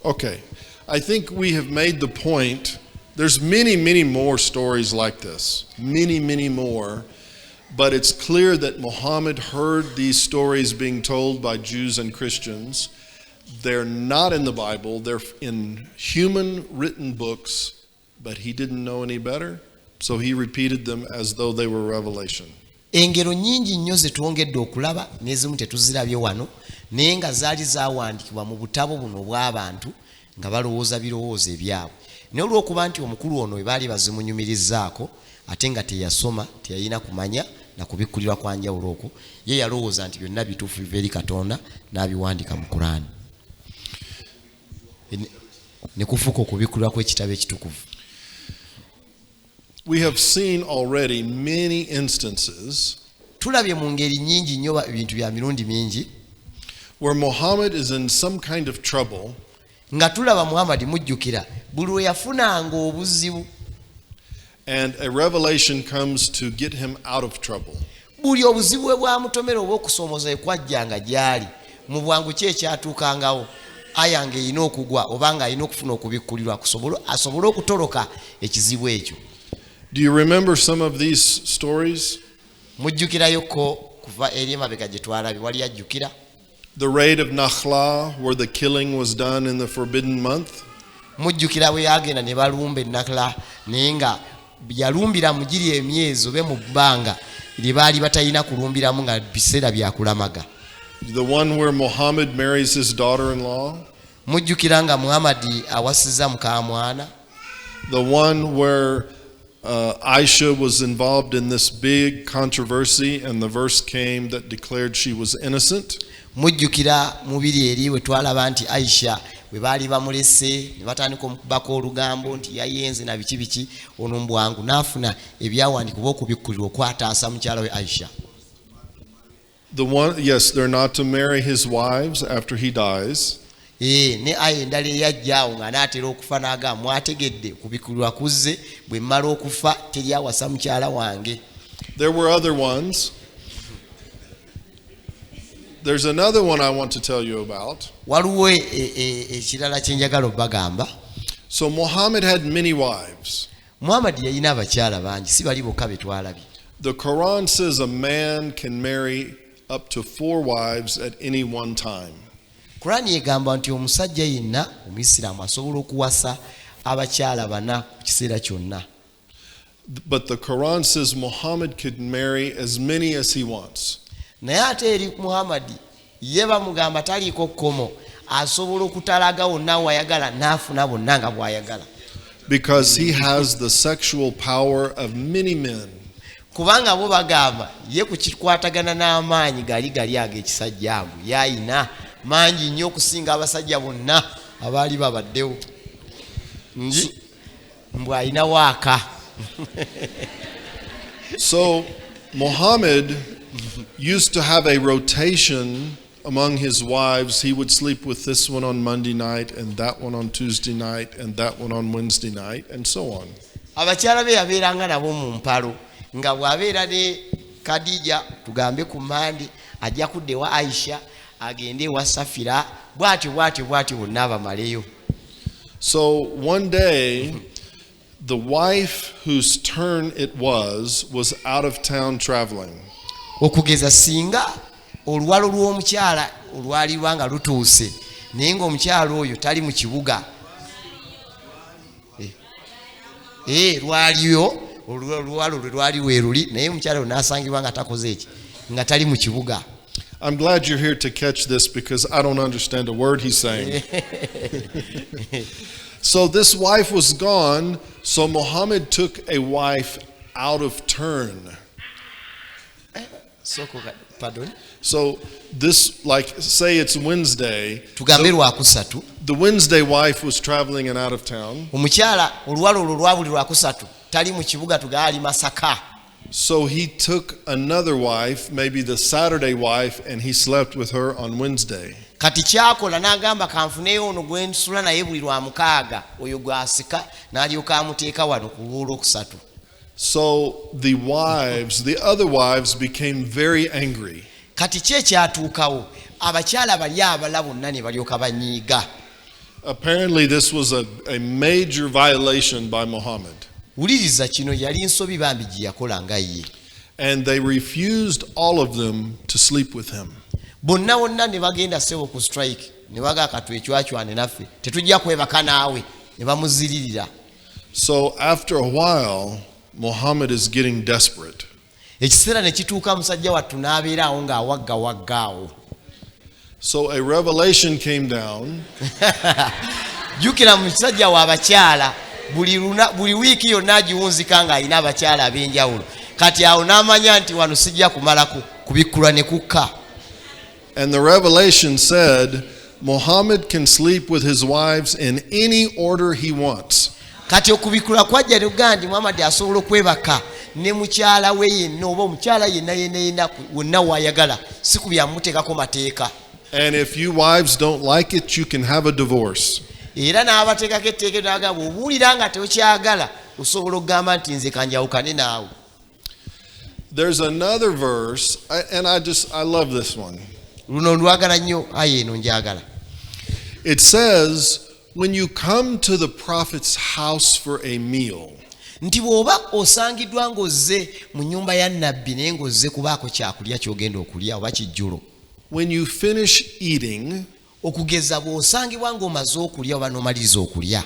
Okay. I think we have made the point. There's many more stories like this. Many more. But it's clear that Muhammad heard these stories being told by Jews and Christians. They're not in the Bible. They're in human written books, but he didn't know any better. So he repeated them as though they were revelation. Engero nyingi nnyo zetwongedde okulaba n'ezimu tetuzirabye wano naye nga zaali zaawandikibwa mu butabo buno bw'abantu nga balowooza birowoozo ebyabwe. Naye olw'okuba nti omukulu ono we baali bazimunyumirizaako ate nga teyasoma teyalina kumanya na kubikkulirwa kwa njawulo okwo, ye yalowooza nti byonna bituufu biva eri Katonda n'abiwandika mu Qur'an. Ne kufuuka okubikkulirwa kw'ekitabo ekitukuvu. We have seen already many instances tulabye mu ngeri nnyingi nnyo ebintu bya mirundi mingi where Muhammad is in some kind of trouble nga tulaba Muhammad mujjukira buli we yafunanga obuzibu and a revelation comes to get him out of trouble. Buli obuzibu bwe bwamutomera oba okusoomoza ekwajjanga gyali mu bwangu ki ekyatuukangawo ayange erina okugwa oba nga alina okufuna okubikkulirwa asobole okutoloka ekizibu ekyo. Do you remember some of these stories? Mujjukirayoko kuva eri emabega gye twalabye wali ajjukira The raid of Nakhla, where the killing was done in the forbidden month. Mujjukira bwe yagenda ne balumba Nakhla naye nga yalumbira mu giri emyezo be mu bbanga lye baali batalina kulumbiramu nga biseera byakulamaga. The one where Muhammad marries his daughter-in-law. Mujjukira nga Muhammad awasiza mukamwana. The one where Aisha was involved in this big controversy and the verse came that declared she was innocent. Mujjukira mubiri eri we twalaba nti Aisha we baali bamulese ne batandika omukubako olugambo nti yayenze na biki ono mbwangu n'afuna ebyawandikibwa okubikkulirwa okwataasa mukyala we Aisha. The one, yes, they're not to marry his wives after he dies. Ne aye endala eyajjaawo nga n'atera okufa n'agamba mwategedde kubikkulirwa kuzze bwe mmala okufa teri awasa mukyala wange. There were other ones. There's another one I want to tell you about. Waliwo ekirala kye njagala obbagamba. So Muhammad had many wives. Muhammad yalina abakyala bangi si bali bokka be twalabye. The Quran says a man can marry up to 4 wives at any one time. Quran egamba nti omusajja yenna omuyisiraamu asobola okuwasa abakyala 4 ku kiseera kyonna. But the Quran says Muhammad could marry as many as he wants. Naye ate eri Muhammad ye bamugamba taliiko kkomo asobola okutalaga wonna wayagala n'afuna bonna nga bw'ayagala. Because he has the sexual power of many men. Kubanga bo bagamba ye ku kikwatagana n'amaanyi gali ag'ekisajja ago yayina mangi nnyo okusinga abasajja bonna abaali babaddewo. Mbw alina waaka. So Muhammad used to have a rotation among his wives. He would sleep with this one on Monday night and that one on Tuesday night and that one on Wednesday night and so on. Abakyala be yabeeranga nabo mu mpalo nga bw'abeera ne Khadija tugambe ku Mandi ajja kudde wa Aisha agende wa Safira bw'atyo bonna abamaleyo. So one day the wife whose turn it was out of town traveling. Okugeza singa oluwalo lw'omukyala olwalirwa nga lutuuse naye ng'omukyala oyo tali mu kibuga. Lwaliyo oluwalo lwe lwali weeruli naye omukyala oyo n'asangibwa nga takoze eki nga tali mu kibuga. I'm glad you're here to catch this because I don't understand a word he's saying. So this wife was gone, so Muhammad took a wife out of turn. Pardon? So this, like, say it's Wednesday. The Wednesday wife was traveling and out of town. So he took another wife, maybe the Saturday wife, and he slept with her on Wednesday. Kati kyakola n'agamba kanfuneyo ono gwe nsula naye buli lwa mukaaga oyo gwasika n'alyoka amuteeka wano ku lw'olwokusatu. So the other wives became very angry. Kati kye kyatuukawo abakyala bali abala bonna ne balyoka banyiiga. Apparently, this was a major violation by Muhammad. wuliriza kino yali nsobi bambi gye yakola nga ye. And they refused all of them to sleep with him. Bonna bonna ne bagenda sebo ku strike ne bagaaka twecwacwane naffe tetujja kwebaka naawe ne bamuziririra. So after a while, Muhammad is getting desperate. Ekiseera ne kituuka musajja wattu n'abeera awo ng'awaggawaggaawo. So a revelation came down. Jjukira musajja wa abakyala buli wiiki yonna agiwunzika ng'alina abakyala ab'enjawulo. Kati awo n'amanya nti wano sijja kumala kubikkulwa ne kukka. And the revelation said, Muhammad can sleep with his wives in any order he wants. Kati okubikkula kwajja luga nti Muhammad asobola okwebaka ne mukyala we yenna oba omukyala yenna wonna wayagala si ku byamuteekako mateeka. And if you wives don't like it, you can have a divorce. Era n'abateekako etteeka n'agamba obuwulira nga tokyagala osobola okugamba nti nze kanjawukane naawe. There's another verse, and I love this one. Luno lwagala nnyo aya eno njagala. It says, when you come to the prophet's house for a meal, Nti bw'oba osangiddwa ng'ozze mu nnyumba ya nnabbi naye ng'ozze kubaako kyakulya ky'ogenda okulya oba kijjulo. when you finish eating, Okugeza bw'osangibwa ng'omaze okulya oba n'omaliriza okulya.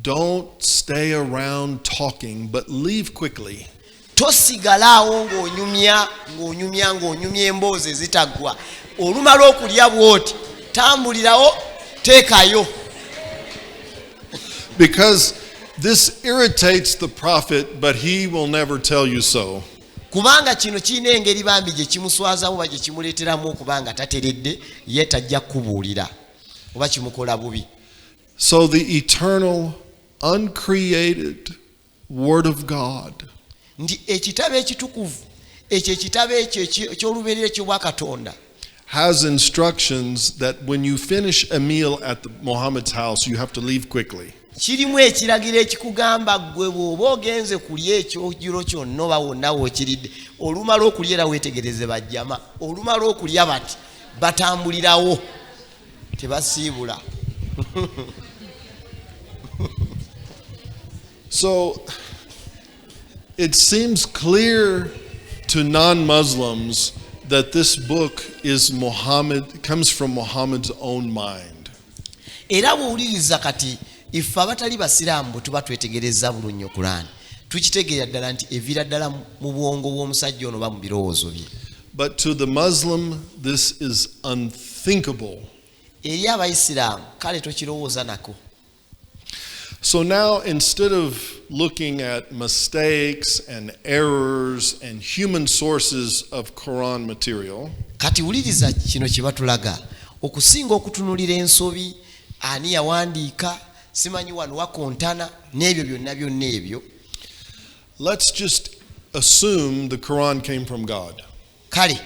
don't stay around talking, but leave quickly. Tosigalaawo ng'onyumya emboozi ezitaggwa. Olumala okulya bw'oti tambulirawo teekayo. Because this irritates the prophet, but he will never tell you so. Kubanga kino kirina engeri bambi gye kimuswazamu oba gye kimuleeteramu okubanga tateredde ye tajja kubuulira oba kimukola bubi. So the eternal, uncreated Word of God Nti ekitabo ekitukuvu ekyo ekitabo ekyo eky'olubeerera ky'obwa Katonda has instructions that when you finish a meal at Muhammad's house, you have to leave quickly. kirimu ekiragiro ekikugamba ggwe bw'oba ogenze kulya ekyojjulo kyonna oba wonna w'okiridde olumala okulya era weetegereze bajjama olumala okulya bati batambulirawo tebasiibula. So it seems clear to non-Muslims that this book comes from Muhammad's own mind. Era bw'owuliriza kati ife abatali basiraamu bwe tuba twetegereza bulungi Qur'an tukitegeera ddala nti eviira ddala mu bwongo bw'omusajja ono ba mu birowoozo bye. But to the Muslim, this is unthinkable. Eri abayisiraamu kale tokirowooza nako. So now, instead of looking at mistakes and errors and human sources of Quran material, Kati wuliriza kino kye batulaga okusinga okutunulira ensobi ani yawandiika simanyi wano wakontana n'ebyo byonna ebyo. let's just assume the Quran came from God. Kale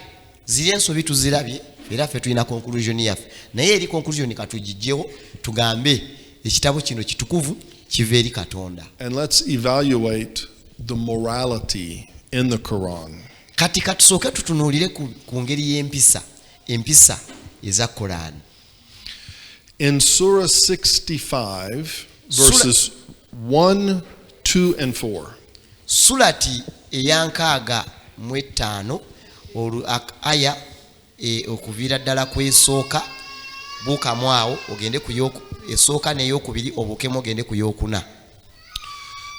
ziri ensobi tuzirabye era ffe tulina conclusion yaffe naye eri conclusion katugijjewo tugambe ekitabo kino kitukuvu kiva eri Katonda. And let's evaluate the morality in the Quran. Kati katusooke tutunuulire ku ngeri y'empisa eza Quran. In Surah 65, verses 1, 2, and 4. Sulati eyankaaga mu etaano aya okuviira ddala kwesooka buukamu awo ogende ku esooka n'eyokubiri obuukemu ogende ku yookuna.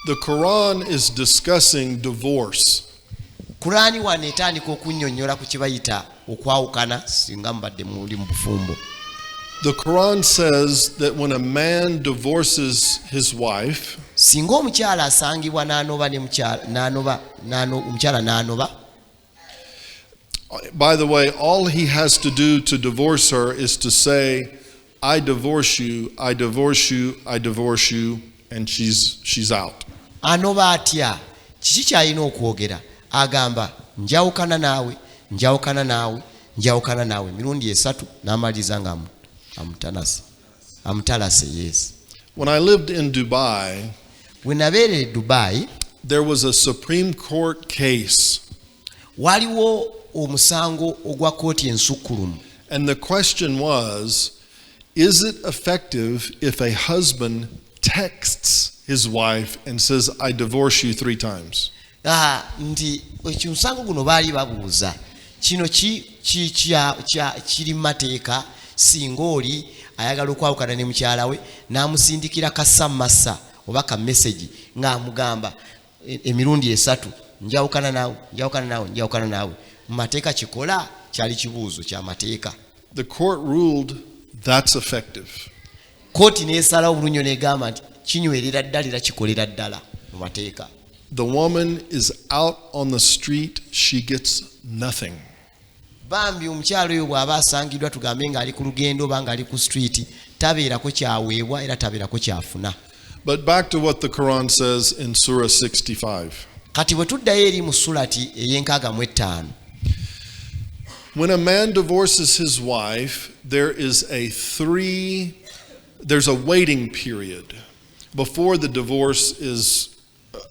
The Quran is discussing divorce. Qur'ani wano etandika okunnyonnyola ku kibayita okwawukana singa mubadde muli mu bufumbo. The Quran says that when a man divorces his wife, Singa omukyala asangibwa n'anoba omukyala n'anoba. by the way, all he has to do to divorce her is to say, I divorce you, I divorce you, I divorce you, and she's out. Anoba atya kiki kyalina okwogera agamba njawukana naawe mirundi esatu n'amaliriza nga amutalase. Yes. When I lived in Dubai, Bwe nabeera e Dubai there was a Supreme Court case, waliwo omusango ogwa kooti ensukkulumu. and the question was, Is it effective if a husband texts his wife and says, I divorce you 3 times? Nti ekyusango guno baali babuuza kino kiri mu mateeka singa oli ayagala okwawukana ne mukyala we n'amusindikira kasamasa oba ka message ng'amugamba emirundi 3 njawukana naawe mu mateeka kikola kyali kibuuzo kya mateeka. The court ruled that's effective. Kooti n'esalawo bulunyo n'egamba nti kinywerera ddala era kikolera ddala mu mateeka. The woman is out on the street, she gets nothing. Bambi omukyalo oyo bw'aba asangiddwa tugambe ng'ali ku lugendo oba ng'ali ku street tabeerako kyaweebwa era tabeerako kyafuna. But back to what the Quran says in Surah 65. Kati bwe tuddayo eri mu surati ey'enkaaga When a man divorces his wife, there's a waiting period before the divorce is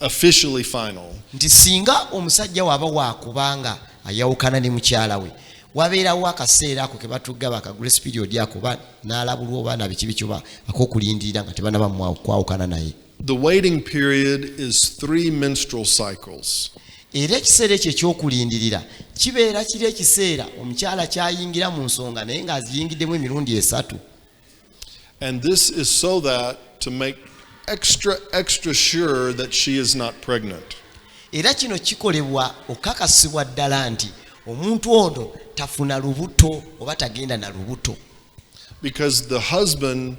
officially final. Nti singa omusajja waba wakubanga ayawukana ne mukyala we wabeerawo akaseera ako ke batugaba ka grace period ako ba n'alabulwa oba na biki bikyoba ak'okulindirira nga tebanaba kwawukana naye. The waiting period is 3 menstrual cycles. Era ekiseera ekyo ekyokulindirira kibeera kiri ekiseera omukyala kyayingira mu nsonga naye ng'aziyingiddemu emirundi 3. And this is so that to make extra sure that she is not pregnant. Era kino kikolebwa okakasibwa ddala nti omuntu ono tafuna lubuto oba tagenda na lubuto. Because the husband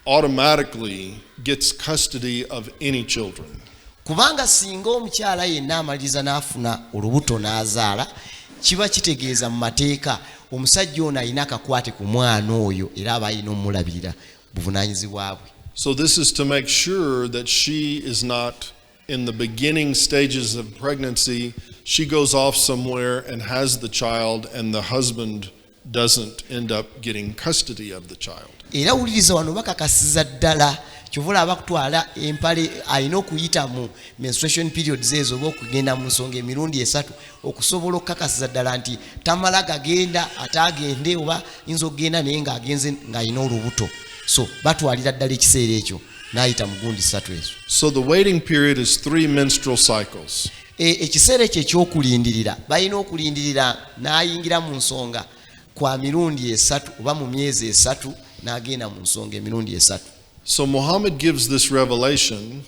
automatically gets custody of any children. Kubanga singa omukyala yenna amaliriza n'afuna olubuto n'azaala kiba kitegeeza mu mateeka omusajja ono alina akakwate ku mwana oyo era aba alina omulabirira buvunaanyizibwa bwe. So this is to make sure that she is not in the beginning stages of pregnancy, she goes off somewhere and has the child and the husband doesn't end up getting custody of the child. Era wuliriza wano bakakasiza ddala kyovula abakutwala empale alina okuyita mu menstruation periods ezo oba okugenda mu nsonga emirundi 3 okusobola okukakasiza ddala nti tamala gagenda atagende oba yinza okugenda naye ng'agenze ng'alina olubuto. So batwalira ddala ekiseera ekyo n'ayita mu gundi 3 ezo. So the waiting period is 3 menstrual cycles. Ekiseera ekyo ekyokulindirira balina okulindirira n'ayingira mu nsonga kwa mirundi 3 oba mu myezi 3 n'agenda mu nsonga emirundi 3. So Muhammad gives this revelation,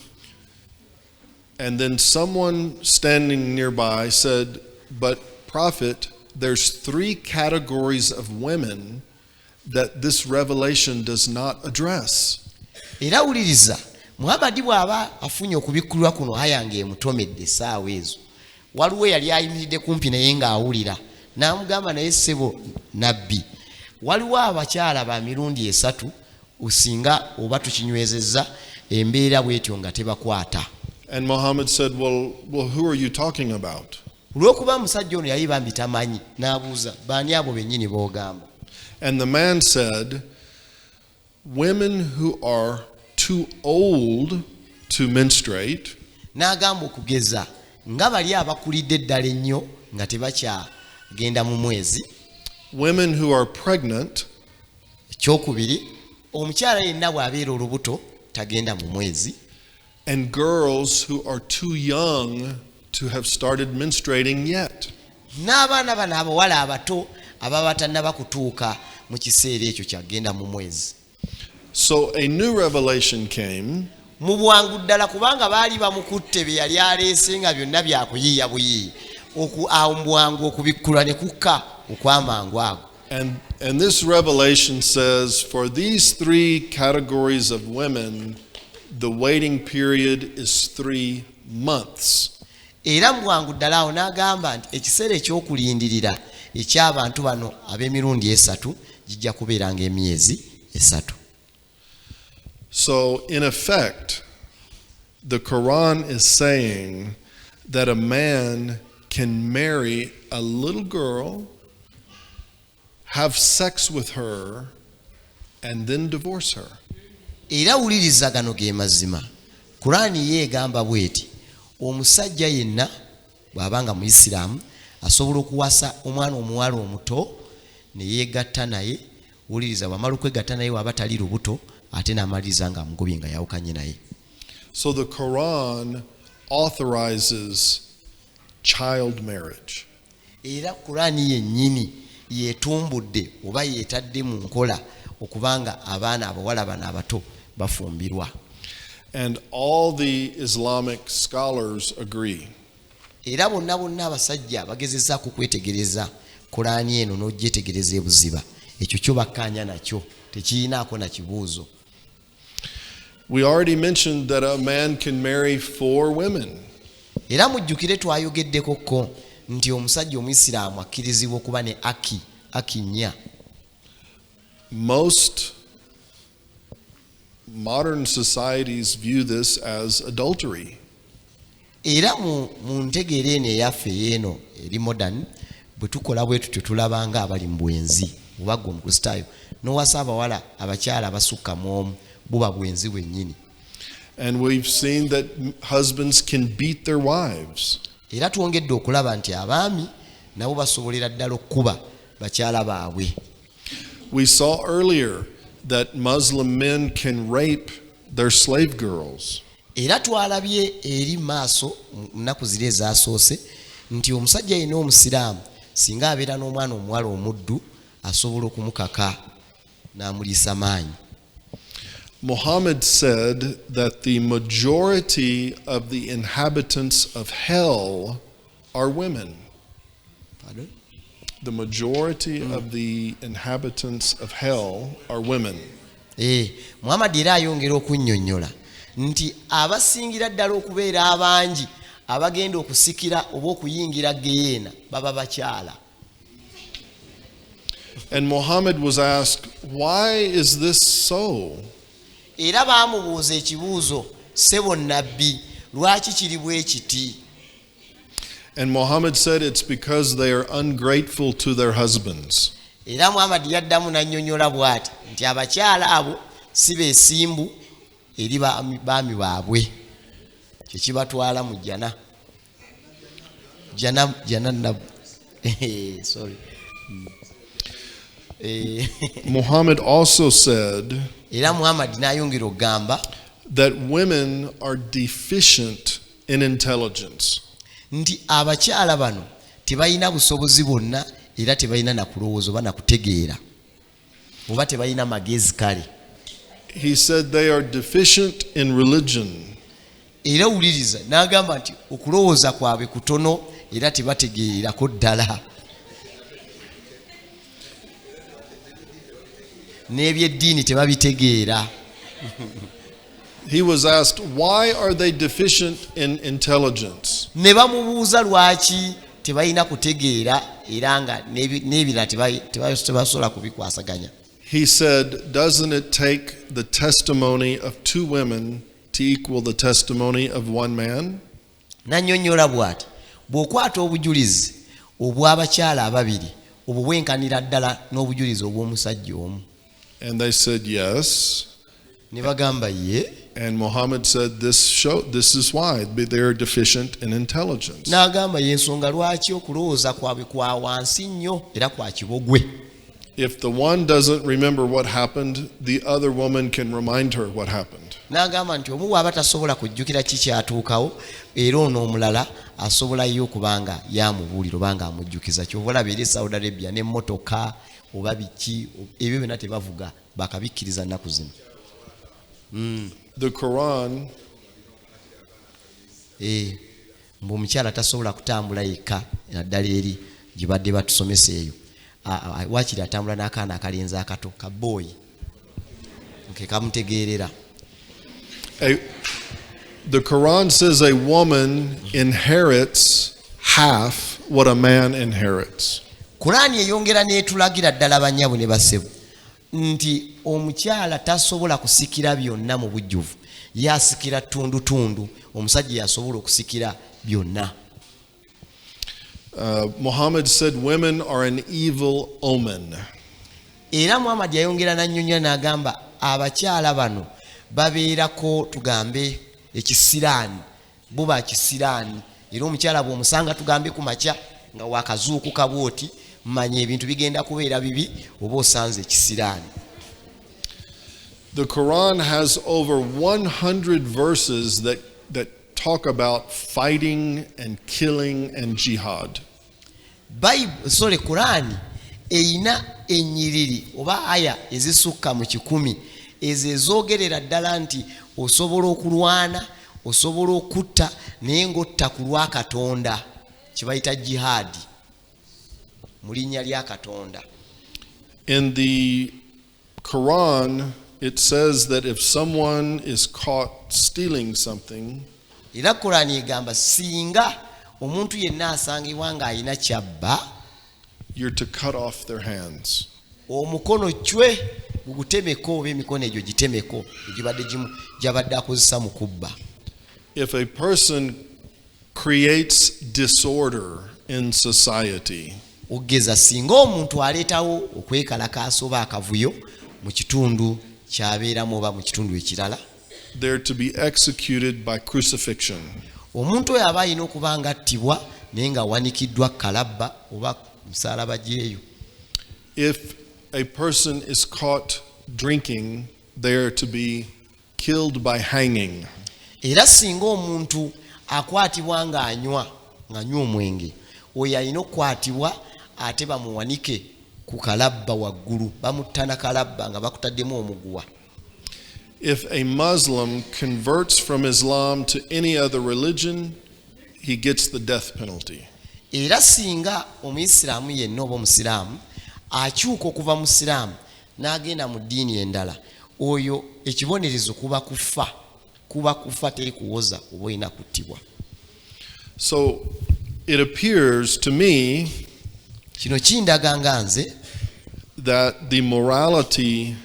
and then someone standing nearby said, but Prophet, there's 3 categories of women that this revelation does not address. Era wuliriza Muhammad bw'aba afunye okubikkulwa kuno ayange emutomedde essaawa ezo waliwo yali ayimiridde kumpi naye ng'awulira n'amugamba naye ssebo nabbi waliwo abakyala ba mirundi 3 usinga oba tukinywezezza embeera bwetyo nga tebakwata. And Muhammad said, well, who are you talking about? Olw'okuba musajja ono yali bambi tamanyi n'abuuza baani abo bennyini b'ogamba. And the man said, women who are too old to menstruate, n'agamba okugeza nga bali abakulidde eddala ennyo nga tebakyagenda mu mwezi. Women who are pregnant, ekyokubiri omukyala yenna bw'abeera olubuto tagenda mu mwezi. and girls who are too young to have started menstruating yet. N'abaana bano abawala abato ababa batannaba kutuuka mu kiseera ekyo kyagenda mu mwezi. So a new revelation came, Mu bwangu ddala kubanga baali bamukutte be yali aleese nga byonna byakuyiiya buyiiya awo mu bwangu okubikkulwa ne kukka okwamangu ago. and this revelation says, for these 3 categories of women, the waiting period is 3 months. Era mu bwangu ddala awo n'agamba nti ekiseera ekyokulindirira eky'abantu bano ab'emirundi 3 gijja kubeeranga emyezi 3. So in effect, the Quran is saying that a man can marry a little girl, have sex with her, and then divorce her. Era wuliriza gano ge mazima. Qur'ani yeegamba bweti omusajja yenna bw'abanga Muisiraamu asobola okuwasa omwana omuwala omuto ne yeegatta naye wuliriza wamala okwegatta naye waba tali lubuto ate n'amaliriza nga amugobye nga yawukanye naye. So the Quran authorizes child marriage. Era Qurani yennyini yetumbudde oba yeetadde mu nkola okubanga abaana abawala bano abato bafumbirwa. And all the Islamic scholars agree. Era bonna abasajja bagezezzaako kwetegereza Qurani eno n'ogyetegereza ebuziba. Ekyo kyo bakkaanya nakyo tekiyinaako na kibuuzo. We already mentioned that a man can marry 4 women. Era mujjukire twayogeddekoko nti omusajja omuyisiraamu akkirizibwa okuba ne aki nnya. Most modern societies view this as adultery. Era mu ntegeera eno eyaffe yeeno eri modern bwe tukola bwe tutyo tulaba nga abali mu bwenzi oba gwe omukristaayo n'owasa abawala abakyala abasukka mu omu buba bwenzi bwennyini. And we've seen that husbands can beat their wives. Era twongedde okulaba nti abaami nabo basobolera ddala okkuba bakyala baabwe. We saw earlier that Muslim men can rape their slave girls. Era twalabye eri maaso nnaku ziri ezaasoose nti omusajja yenna omusiraamu singa abeera n'omwana omuwala omuddu asobola okumukaka n'amuliisa maanyi. Muhammad said that the majority of the inhabitants of hell are women. Pardon? The majority of the inhabitants of hell are women. Muhammad era ayongera okunnyonnyola nti abasingira ddala okubeera abangi abagenda okusikira oba okuyingira geyeena baba bakyala. And Muhammad was asked, why is this so? Era baamubuuza ekibuuzo, ssebo nnabbi, lwaki kiri bwe kiti? And Muhammad said it's because they are ungrateful to their husbands. Era Muhammad yaddamu n'annyonnyola bw'ati nti abakyala abo si beesimbu eri baami baabwe. Kye kibatwala mu jjana. Jjana nnabu. Sorry. Muhammad also said Era Muhammad n'ayongera okugamba that women are deficient in intelligence. Nti abakyala bano tebalina busobozi bwonna era tebalina na kulowooza oba na kutegeera oba tebalina magezi kale. He said they are deficient in religion. Era wuliriza n'agamba nti okulowooza kwabwe kutono era tebategeerako ddala. N'ebyeddiini tebabitegeera. He was asked, why are they deficient in intelligence? Ne bamubuuza lwaki tebalina kutegeera era nga n'ebirala tebasobola kubikwasaganya. He said, doesn't it take the testimony of 2 women to equal the testimony of 1 man? Nannyonnyola bw'ati bw'okwata obujulizi obw'abakyala ababiri obwo bwenkanira ddala n'obujulizi obw'omusajja omu. And they said, yes. Ne bagamba ye. And Muhammad said, this is why they are deficient in intelligence. N'agamba y'ensonga lwaki okulowooza kwabwe kwa wansi nnyo era kwa kibogwe. If the one doesn't remember what happened, the other woman can remind her what happened. N'agamba nti omu bw'aba tasobola kujjukira ki kyatuukawo era ono omulala asobola yo okubanga yamubuulira obanga amujjukiza. Kyova olaba eri Saudi Arabia n'emmotoka oba biki ebyo byonna tebavuga bakabikkiriza nnaku zino. The Quran mbu omukyala tasobola kutambula yekka naddala eri gye badde batusomesa eyo. Waakiri atambula n'akaana akalenzi akato ka boy nke kamutegeerera. The Quran says a woman inherits half what a man inherits. Qur'ani eyongera n'etulagira ddala bannyabo ne bassebo nti omukyala tasobola kusikira byonna mu bujjuvu, yasikira tundutundu, omusajja yasobola okusikira byonna. Muhammad said women are an evil omen. Era Muhammad yayongera n'annyonnyola n'agamba abakyala bano babeerako tugambe ekisiraani, buba kisiraani. Era omukyala bw'omusanga tugambe ku makya nga wakazuukuka bwoti manya ebintu bigenda kubeera bibi oba osanze ekisiraani. The Quran has over 100 verses that talk about fighting and killing and jihad. Qurani eyina ennyiriri oba aya ezisukka mu 100 ezo ezoogerera ddala nti osobola okulwana, osobola okutta naye ng'otta ku lwa Katonda, kye bayita jihadi mu linnya lya Katonda. In the Quran, it says that if someone is caught stealing something, Era Qurani egamba singa omuntu yenna asangibwa ng'alina kyabba, you're to cut off their hands. omukono cwe gugutemeko oba emikono egyo gitemeko egibadde gyabadde akozesa mu kubba. If a person creates disorder in society, Ogeza singa omuntu aleetawo okwekalakaasa oba akavuyo mu kitundu kyabeeramu oba mu kitundu ekirala, they're to be executed by crucifixion. omuntu oyo aba alina okuba nga attibwa naye nga wanikiddwa kalabba oba musaalaba gyeyo. If a person is caught drinking, they're to be killed by hanging. Era singa omuntu akwatibwa ng'anywa omwenge, oyo alina okukwatibwa ate bamuwanike ku kalabba waggulu, bamuttana kalabba nga bakutaddemu omuguwa. If a Muslim converts from Islam to any other religion, he gets the death penalty. Era singa omuyisiraamu yenna oba omusiraamu akyuka okuva mu siraamu n'agenda mu ddiini endala, oyo ekibonerezo kuba kufa, teri kuwoza oba olina kuttibwa. So it appears to me Kino kindaga nga nze that the morality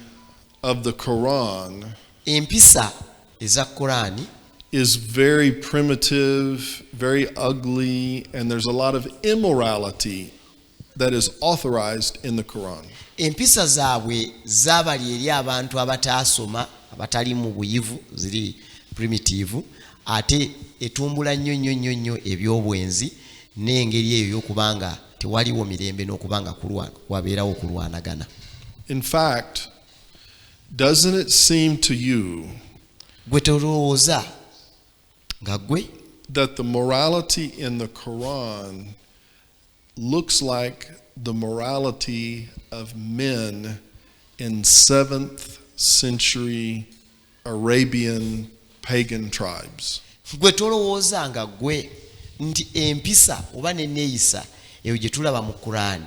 of the Quran empisa eza Qurani is very primitive, very ugly, and there's a lot of immorality that is authorized in the Quran. empisa zaabwe zaabali eri abantu abataasoma, abatali mu buyivu, ziri primitive, ate etumbula nnyo ebyobwenzi n'engeri eyo y'okubanga tewaliwo mirembe n'okubanga wabeerawo okulwanagana. In fact, doesn't it seem to you Gwe tolowooza nga gwe that the morality in the Quran looks like the morality of men in 7th century Arabian pagan tribes? gwe tolowooza nga gwe nti empisa oba n'enneeyisa eyo gye tulaba mu Qurani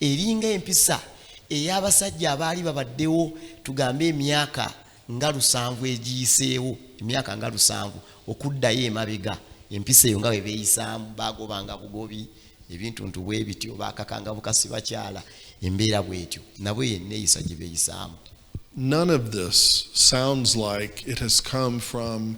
eringa empisa ey'abasajja abaali babaddewo tugambe emyaka nga 7 egiyiseewo, emyaka nga 7 okuddayo emabega, empisa eyo nga bwe beeyisaamu, baagobanga bugobi, ebintuntu bwe bityo, baakakanga bukasi bakyala, embeera bwetyo nabwe yenneeyisa gye beeyisaamu. None of this sounds like it has come from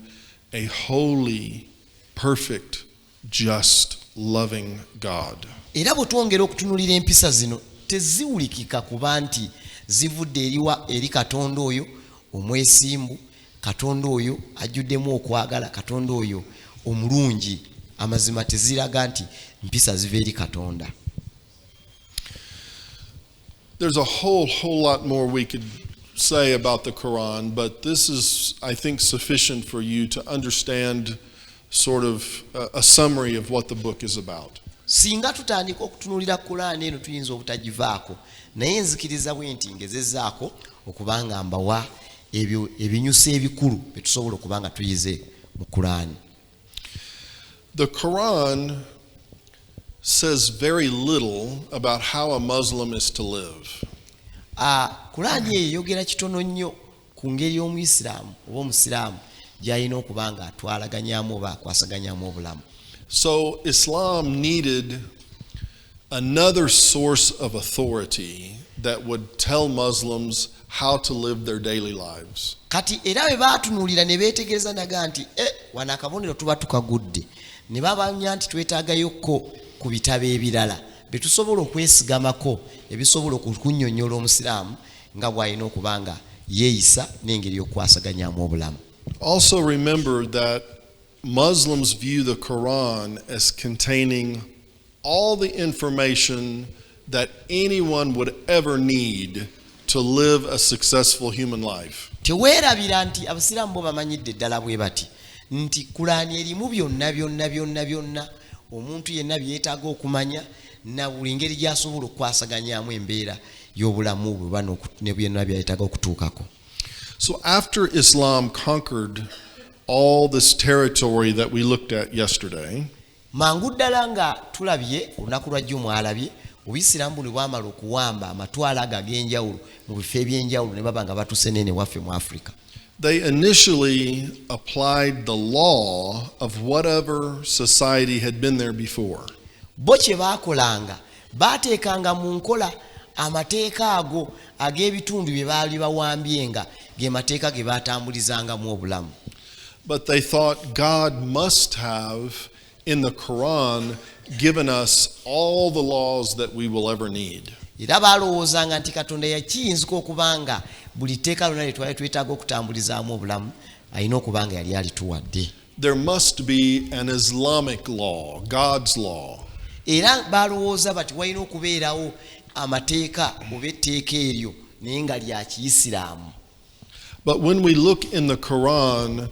a holy, perfect, just, loving God. Era bwe twongera okutunulira empisa zino teziwulikika kuba nti zivudde eri Katonda oyo omwesimbu, Katonda oyo ajjuddemu okwagala, Katonda oyo omulungi. Amazima teziraga nti mpisa ziva eri Katonda. There's a whole lot more we could say about the Quran, but this is, I think, sufficient for you to understand sort of a summary of what the book is about. Singa tutandika okutunulira Qurani eno tuyinza obutagivaako, naye nzikiriza bwe nti ngezezzaako okubanga mbawa ebyo ebinyusa ebikulu bye tusobola okubanga tuyize mu Qurani. The Quran says very little about how a Muslim is to live. Qurani eyo yogera kitono nnyo ku ngeri y'omuyisiraamu oba omusiraamu gy'alina okubanga atwalaganyamu oba akwasaganyamu obulamu. So Islam needed another source of authority that would tell Muslims how to live their daily lives. Kati era bwe baatunuulira ne beetegereza naga nti wano akabonero tuba tukagudde, ne babanya nti twetaagayokko ku bitabo ebirala be tusobola okwesigamako ebisobola okunnyonnyola omusiraamu nga bw'alina okubanga yeeyisa n'engeri y'okwasaganyamu obulamu. Also remember that Muslims view the Quran as containing all the information that anyone would ever need to live a successful human life. Teweerabira nti abasiraamu bo bamanyidde ddala bwe bati nti Kulaani erimu byonna omuntu yenna byeetaaga okumanya na buli ngeri gy'asobola okwasaganyaamu embeera y'obulamu bwe bano ne byonna byetaaga okutuukako. So after Islam conquered all this territory that we looked at yesterday, mangu ddala nga tulabye olunaku lwa jjo mwalabye Obuyisiraamu bwe bwamala okuwamba amatwala ago ag'enjawulo mu bifo eby'enjawulo ne baba nga batuuse nene waffe mu Africa. they initially applied the law of whatever society had been there before. Bo kye baakolanga baateekanga mu nkola amateeka ago ag'ebitundu bye baali bawambyenga ge mateeka ge baatambulizangamu obulamu. But they thought God must have, in the Quran, given us all the laws that we will ever need. Era baalowoozanga nti Katonda yakiyinzika okubanga buli tteeka lyonna lye twali twetaaga okutambulizaamu obulamu alina okubanga yali alituwadde. There must be an Islamic law, God's law. Era baalowooza bati walina okubeerawo amateeka oba etteeka eryo naye nga lya Kiyisiraamu. But when we look in the Quran,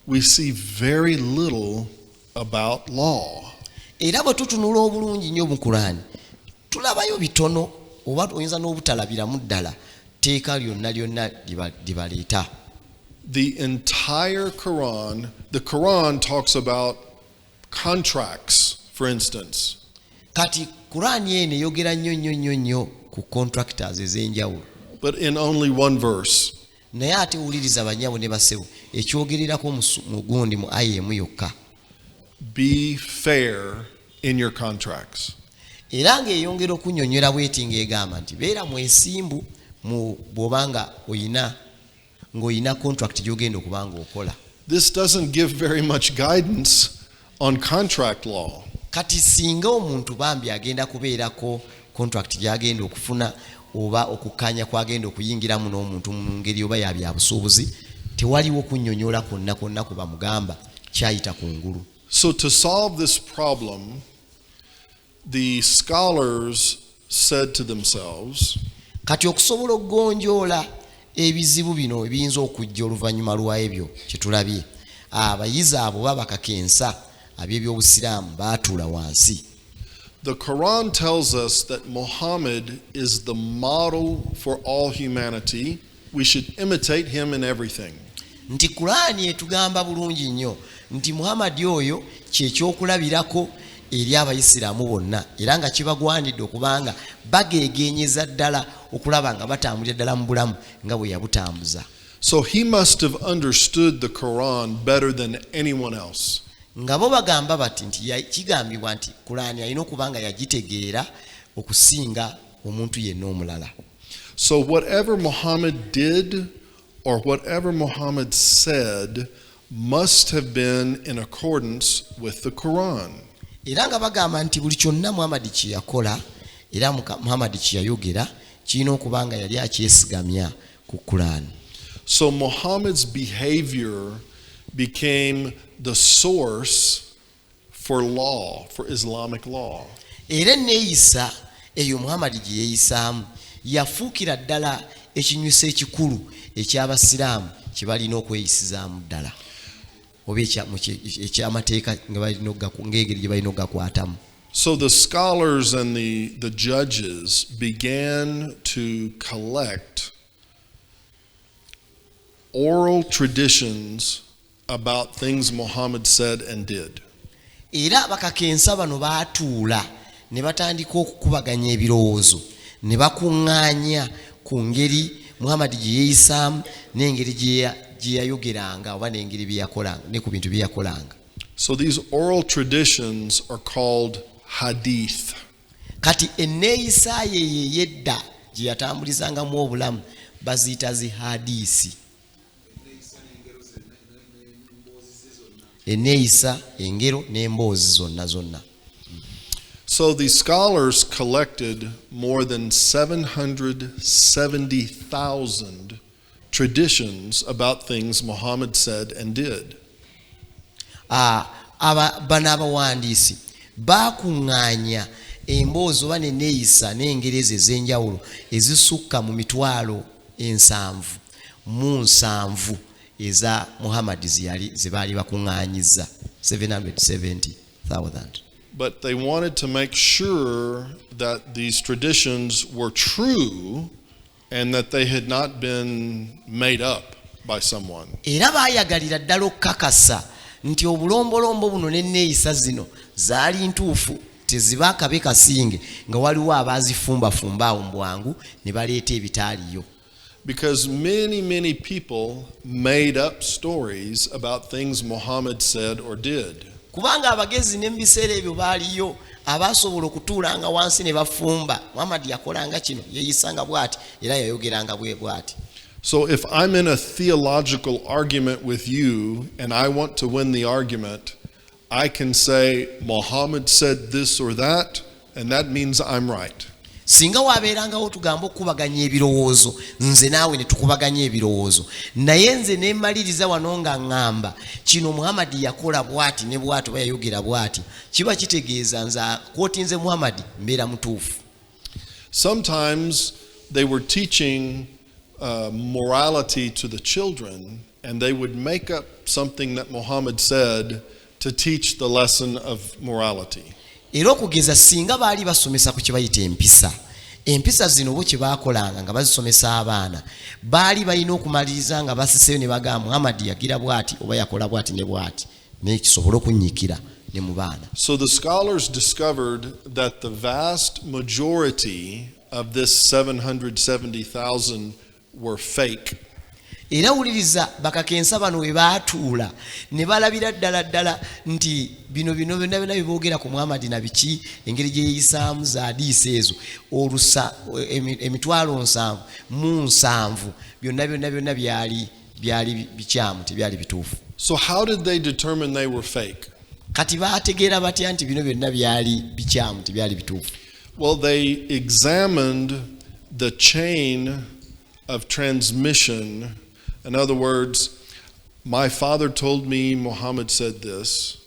we see very little about law. Era bwe tutunula obulungi nnyo mu Kulaani tulabayo bitono oba oyinza n'obutalabiramu ddala tteeka lyonna lye baleeta. The entire Quran, the Quran talks about contracts, for instance. Kati Kulaani eno eyogera nnyo ku contractors ez'enjawulo. But in only one verse. Naye ate wuliriza bannyabo ne bassebo ekyogererako mu gundi mu aya emu yokka. Be fair in your contracts. Era ng'eyongera okunnyonnyola bweti ng'egamba nti beera mwesimbu mu bw'obanga ng'olina contract gy'ogenda okubanga okola. This doesn't give very much guidance on contract law. Kati singa omuntu bambi agenda kubeerako contract gy'agenda okufuna oba okukkaanya kwagenda okuyingiramu n'omuntu mu ngeri oba ya byabusuubuzi tewaliwo kunnyonnyola kwonna kuba mugamba kyayita ku ngulu. So to solve this problem, the scholars said to themselves, Kati okusobola okugonjoola ebizibu bino ebiyinza okujja oluvannyuma lwa ebyo kye tulabye abayizi abo babakakensa ab'ebyobusiraamu baatuula wansi. the Quran tells us that Muhammad is the model for all humanity. We should imitate him in everything. Nti Kulaani etugamba bulungi nnyo nti Muhammad oyo kyekyokulabirako eri abayisiraamu bonna era nga kibagwanidde okubanga bageegeenyeza ddala okulaba nga batambulira ddala mu bulamu nga bwe yabutambuza. So he must have understood the Quran better than anyone else. Nga bo bagamba bati nti kigambibwa nti Kulaani alina okubanga yagitegeera okusinga omuntu yenna omulala. So whatever Muhammad did or whatever Muhammad said must have been in accordance with the Quran. Era nga bagamba nti buli kyonna Muhammad kye yakola era Muhammad kye yayogera kirina okubanga yali akyesigamya ku Kulaani. So Muhammad's behavior became the source for law, for Islamic law. Era enneeyisa eyo Muhammad gye yeeyisaamu yafuukira ddala ekinyusa ekikulu eky'abasiraamu kye balina okweyisizaamu ddala oba ekyamateeka ng'engeri gye balina okugakwatamu. So the scholars and the judges began to collect oral traditions about things Muhammad said and did. Era bakakensa bano baatuula ne batandika okukubaganya ebirowoozo ne bakuŋŋaanya ku ngeri Muhammad gye yeeyisaamu n'engeri gye yayogeranga oba n'engeri bye yakolanga ne ku bintu bye yakolanga. So these oral traditions are called hadith. Kati enneeyisa ye ey'edda gye yatambulizangamu obulamu baziyita zi hadiisi. Enneeyisa, engero n'emboozi zonna. So these scholars collected more than 770,000 traditions about things Muhammad said and did. Bano abawandiisi bakuŋŋaanya emboozi oba neneeyisa n'engereza ez'enjawulo ezisukka mu 7,700 eza Muhammad ze baali bakuŋŋaanyiza 770,000. But they wanted to make sure that these traditions were true and that they had not been made up by someone. Era baayagalira ddala okukakasa nti obulombolombo buno n'enneeyisa zino zaali ntuufu, teziba akabe kasinge nga waliwo abaazifumba awo mu bwangu ne baleeta ebitaaliyo. Because many people made up stories about things Muhammad said or did. Kubanga abagezi ne mu biseera ebyo baaliyo abaasobola okutuulanga wansi ne bafumba, Muhammad yakolanga kino, yeeyisanga bw'ati era yayogeranga bw'ati. So if I'm in a theological argument with you and I want to win the argument, I can say Muhammad said this or that, and that means I'm right. Singa wabeerangawo tugamba okubaganya ebirowoozo, nze naawe ne tukubaganya ebirowoozo, naye nze ne mmaliriza wano nga ŋŋamba kino Muhammad yakola bw'ati ne bw'ati oba yayogera bw'ati, kiba kitegeeza nze kwotinze Muhammad mbeera mutuufu. Sometimes they were teaching morality to the children, and they would make up something that Muhammad said to teach the lesson of morality. Era okugeza singa baali basomesa ku kibayita empisa zino bo kye baakolanga nga bazisomesa abaana, baali balina okumaliriza nga basiseyo ne bagamba Muhammad yagira bw'ati oba yakola bw'ati ne bw'ati, naye kisobole okunnyikira ne mu baana. So the scholars discovered that the vast majority of this 770,000 were fake. Era wuliriza bakakensa bano we baatuula ne balabira ddala nti bino byonna byeboogera ku Muhammad na biki, engeri gye yeeyisaamu za hadiisi ezo, olusa 7,700 byonna byali bikyamu, tebyali bituufu. So how did they determine they were fake? Kati baategeera batya nti bino byonna byali bikyamu, tebyali bituufu? Well, they examined the chain of transmission. In other words, my father told me Muhammad said this,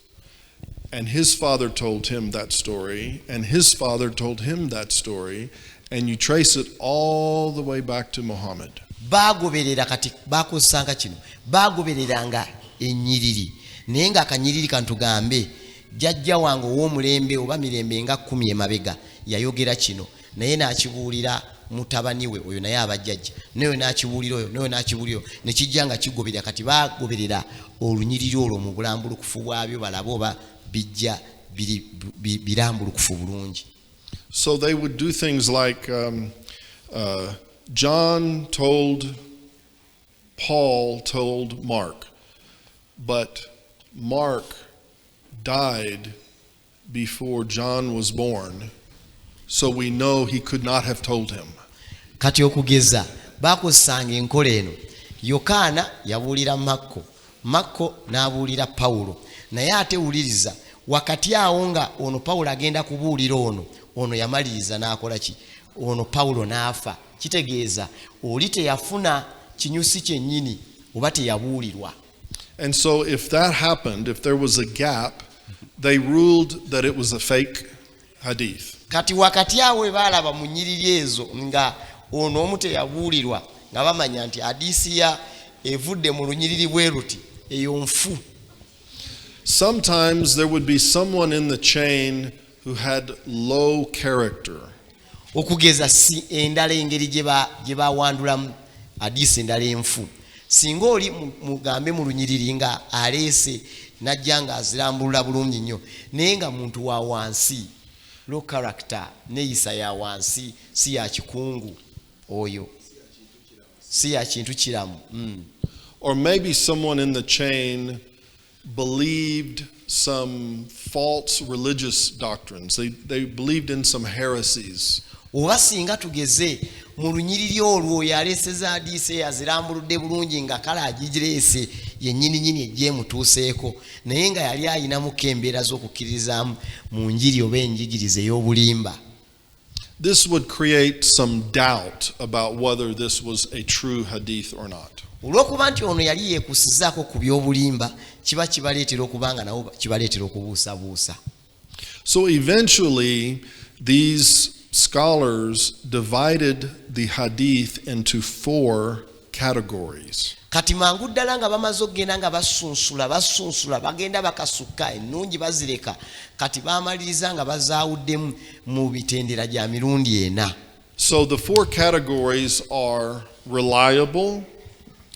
and his father told him that story, and his father told him that story, and you trace it all the way back to Muhammad. Bagoberera kati bakozesanga kino, bagobereranga ennyiriri, naye nga akanyiriri kantugambe jjajja wange ow'omulembe oba mirembe nga 10 emabega yayogera kino, naye n'akibuulira mutabani we oyo naye abajjajja, naye n'akibuulira oyo, naye n'akibuulira ne kijja nga kigoberera. Kati bagoberera olunyiriri olwo mu bulambulukufu bwabyo balabe oba bijja birambulukufu bulungi. So they would do things like John told Paul told Mark, but Mark died before John was born, so we know he could not have told him. Kati okugeza bakozesanga enkola eno, Yokaana yabuulira Makko n'abuulira Pawulo, naye ate wuliriza wakati awo nga ono Pawulo agenda kubuulira ono yamaliriza n'akola ki, ono Pawulo n'afa. Kitegeeza oli teyafuna kinyusi kyennyini oba teyabuulirwa. And so if that happened, if there was a gap, they ruled that it was a fake hadith. Kati wakati awo baalaba mu nnyiriri ezo nga ono omu teyabuulirwa, nga bamanya nti hadiisi ya evudde mu lunyiriri bwe ruti eyo nfu. Sometimes there would be someone in the chain who had low character. Okugeza si endala engeri gye bawandulamu hadiisi endala enfu. Singa oli mugambe mu lunyiriri nga aleese najja nga azirambulula bulungi nnyo, naye nga muntu wa wansi, low character, neeyisa ya wansi, si ya kikungu oyo, si ya kintu kiramu. Or maybe someone in the chain believed some false religious doctrines. They believed in some heresies. Oba singa tugeze mu lunyiriri olwo yaleeseza hadiisi yazirambuludde bulungi nga kale agigireese yennyini egyemutuuseeko, naye nga yali ayinamuko embeera z'okukkiririzaamu mu njiri oba enjigiriza ey'obulimba. This would create some doubt about whether this was a true hadith or not. Olw'okuba nti ono yali yeekusizaako ku by'obulimba, kiba kibaleetera okubanga nabo kibaleetera okubuusabuusa. So eventually these scholars divided the hadith into 4 categories. Kati mangu ddala nga bamaze okugenda nga basunsula bagenda bakasukka ennungi bazireka kati bamaliriza nga bazaawuddemu mu bitendera gya mirundi ena. So the 4 categories are reliable,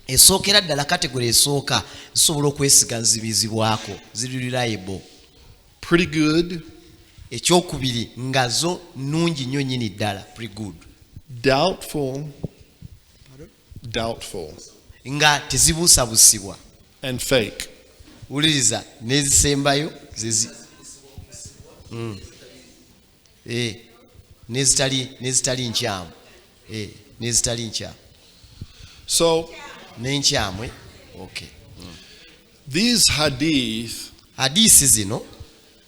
Esookera ddala kategori esooka zisobola okwesiganzibizibwako ziri reliable. pretty good, Ekyokubiri nga zo nnungi nnyo nnyini ddala pretty good. doubtful, Nga tezibuusabusibwa. and fake. Wuliriza n'ezisembayo n'ezitali nkyamu. N'ezitali nkyamu. So N'enkyamu. Okay. these hadith Hadiisi zino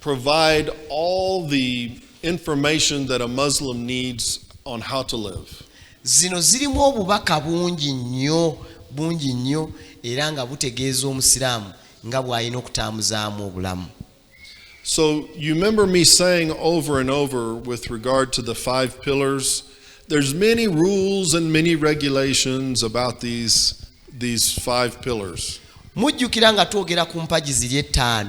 provide all the information that a Muslim needs on how to live. zino zirimu obubaka bungi nnyo era nga butegeeza omusiraamu nga bw'alina okutambuzaamu obulamu. So you remember me saying over and over with regard to the 5 pillars, there's many rules and many regulations about these 5 pillars. Mujjukira nga twogera ku mpagi ziri 5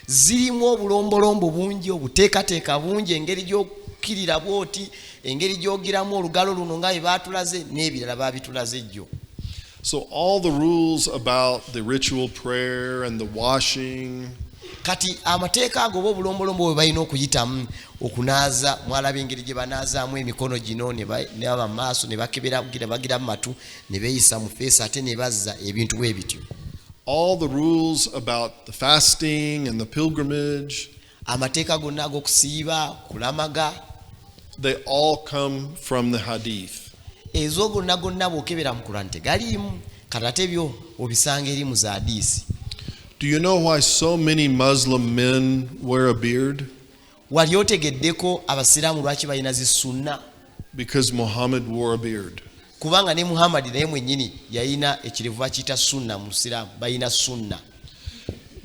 zirimu obulombolombo bungi obuteekateeka bungi engeri gy'okkirira bwoti engeri gy'ogiramu olugalo luno nga bwe baatulaze n'ebirala baabitulaze jjo. So all the rules about the ritual prayer and the washing, Kati amateeka ago oba obulombolombo bwe balina okuyitamu okunaaza mwalaba engeri gye banaazaamu emikono gino ne baba mu maaso ne bakebera bagira mu matu ne beeyisa mu feesi ate ne bazza ebintu bwe bityo. all the rules about the fasting and the pilgrimage, Amateeka gonna ag'okusiiba kulamaga they all come from the hadith. ezo gonna bw'okebera mu Qur'an tegaliimu kati ate byo obisanga eri mu za hadiisi. Do you know why so many Muslim men wear a beard? Wali otegeddeko abasiraamu lwaki balina zi sunna? Because Muhammad wore a beard. Kubanga ne Muhammad naye mwennyini yalina ekirevu bakiyita sunna mu Siraamu, balina sunna.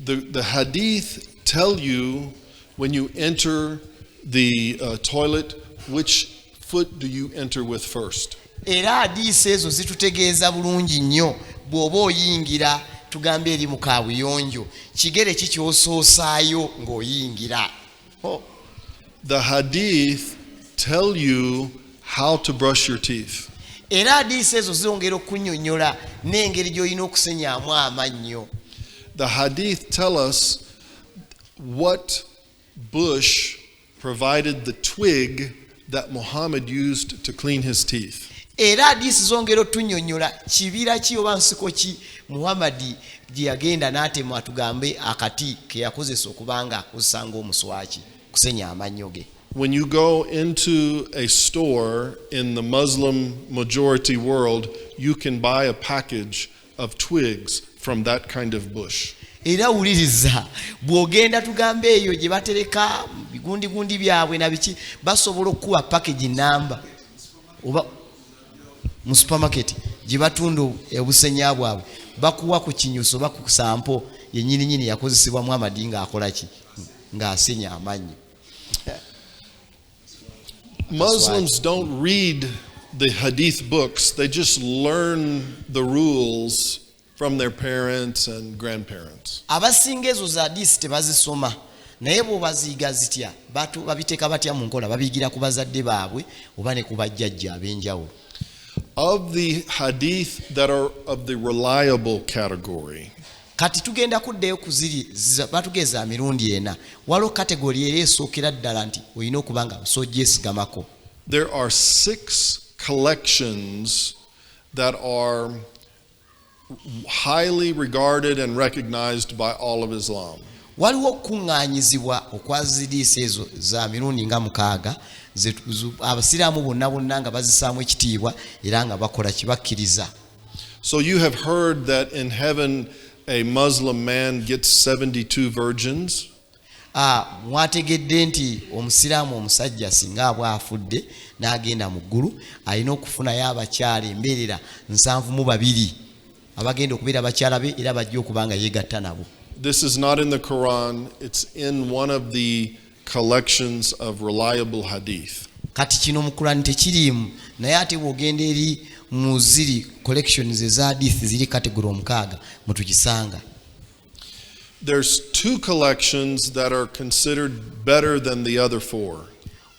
The hadith tell you when you enter the toilet, which foot do you enter with first? Era hadiisi ezo zitutegeeza bulungi nnyo bw'oba oyingira tugambe eri mu kaabuyonjo kigere ki ky'osoosaayo ng'oyingira. The hadith tell you how to brush your teeth. Era hadiisi ezo zongera okunnyonnyola n'engeri gy'olina okusenyaamu amannyo. The hadith tell us what bush provided the twig that Muhammad used to clean his teeth. Era hadiisi zongera otunnyonnyola kibira ki oba nsiko ki Muhammad gye yagenda n'atema tugambe akati ke yakozesa okubanga akozesa ng'omuswaki kusenya amannyo ge. When you go into a store in the Muslim majority world, you can buy a package of twigs from that kind of bush. Era wuliriza bw'ogenda tugambe eyo gye batereka bigundi byabwe na biki basobola okuwa package namba oba mu supermarket gye batunda obusenya bwabwe bakuwa ku kinyuso baku sample yennyini yakozesebwa Muhammad nga akola ki ng'asenya amannyo. Muslims don't read the hadith books, they just learn the rules from their parents and grandparents. Abasinga ezo za hadiisi tebazisoma naye bw'obaziyiga zitya babiteeka batya mu nkola babiyigira ku bazadde baabwe oba ne ku bajjajja ab'enjawulo. Of the hadith that are of the reliable category, Kati tugenda kuddayo ku ziri batugeza mirundi ena waliwo kategori era esookera ddala nti olina okuba nga osogyeesigamako. there are 6 collections that are highly regarded and recognized by all of Islam. Waliwo okuŋŋaanyizibwa okwa ziriisi ezo za mirundi nga 6 abasiraamu bonna nga bazisaamu ekitiibwa era nga bakola kibakkiriza. So you have heard that in heaven a Muslim man gets 72 virgins. Mwategedde nti omusiraamu omusajja singa abwa afudde n'agenda mu ggulu alina okufunayo abakyala embeerera 72 abagenda okubeera bakyala be era bajja okuba nga yeegatta nabo. This is not in the Quran, it's in one of the collections of reliable hadith. Kati kino mu Quran tekirimu, naye ate bw'ogenda eri mu ziri collections eza hadith ziri category 6 mutukisanga. There's 2 collections that are considered better than the other 4.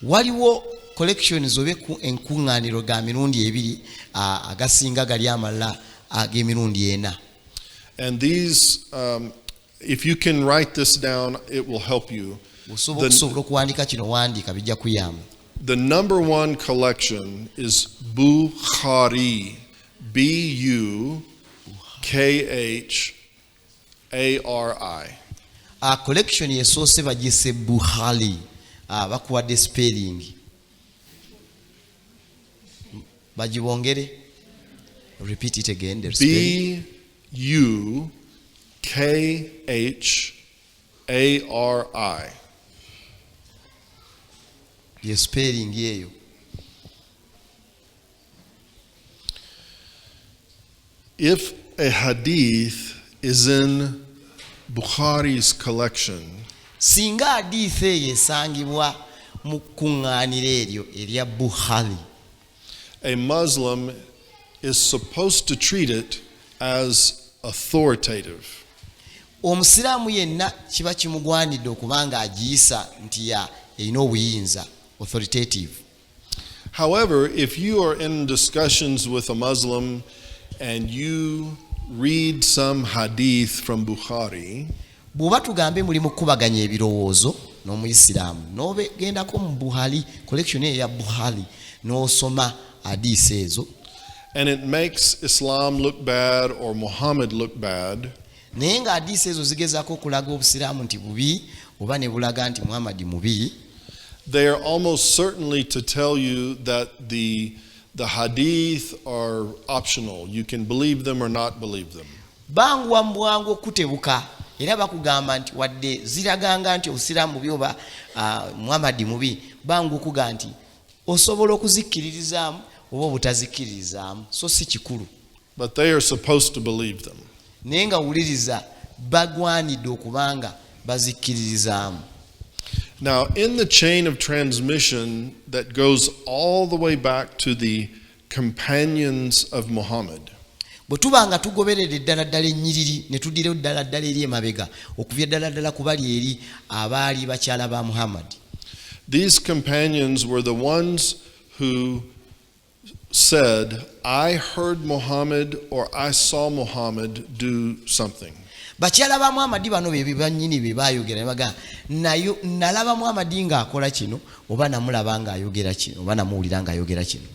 Waliwo collections obe enkuŋŋaaniro ga mirundi 2 agasinga gali amalala ag'emirundi 4. And these, if you can write this down, it will help you. Osobola okuwandiika kino wandiika bijja kuyamba. The number 1 collection is Bukhari, B-U-K-H-A-R-I. Collection yesoose bagise Bukhari, bakuwadde spelling. Bajibongere. Repeat it again. B-U-K-H-A-R-I. Ye spelling yeyo. If a hadith is in Bukhari's collection, singa hadith eyo esangibwa mu kuŋŋaaniro eryo erya Bukhari, a Muslim is supposed to treat it as authoritative. Omusiraamu yenna kiba kimugwanidde okubanga agiyisa nti erina obuyinza, authoritative. However, if you are in discussions with a Muslim and you read some hadith from Bukhari, bw'oba tugambe muli mu kkubaganya ebirowoozo n'omuyisiraamu n'ogendako mu Bukhari collection eya Bukhari n'osoma hadith ezo, and it makes Islam look bad or Muhammad look bad, naye nga hadith ezo zigezaako okulaga obusiraamu nti bubi oba ne bulaga nti Muhammad mubi, they are almost certainly to tell you that the hadith are optional. You can believe them or not believe them. Banguwa mu bwangu okutebuka era bakugamba nti wadde ziraganga nti obusiraamu bubi oba Muhammad mubi, bangu okuga nti osobola okuzikkiririzaamu oba obutazikkiririzaamu, so si kikulu. But they are supposed to believe them. Naye nga wuliriza bagwanidde okubanga bazikkiririzaamu. Now, in the chain of transmission that goes all the way back to the companions of Muhammad, bwe tuba nga tugoberera eddala ddala ennyiriri ne tuddira ddala ddala eri emabega okuvya ddala ddala ku bali eri abaali bakyala ba Muhammad, these companions were the ones who said, I heard Muhammad or I saw Muhammad do something. bakyala ba Muhammad bano be bannyini be baayogera ne bagamba nayo nalaba Muhammad ng'akola kino oba namulaba ng'ayogera kino oba namuwulira ng'ayogera kino.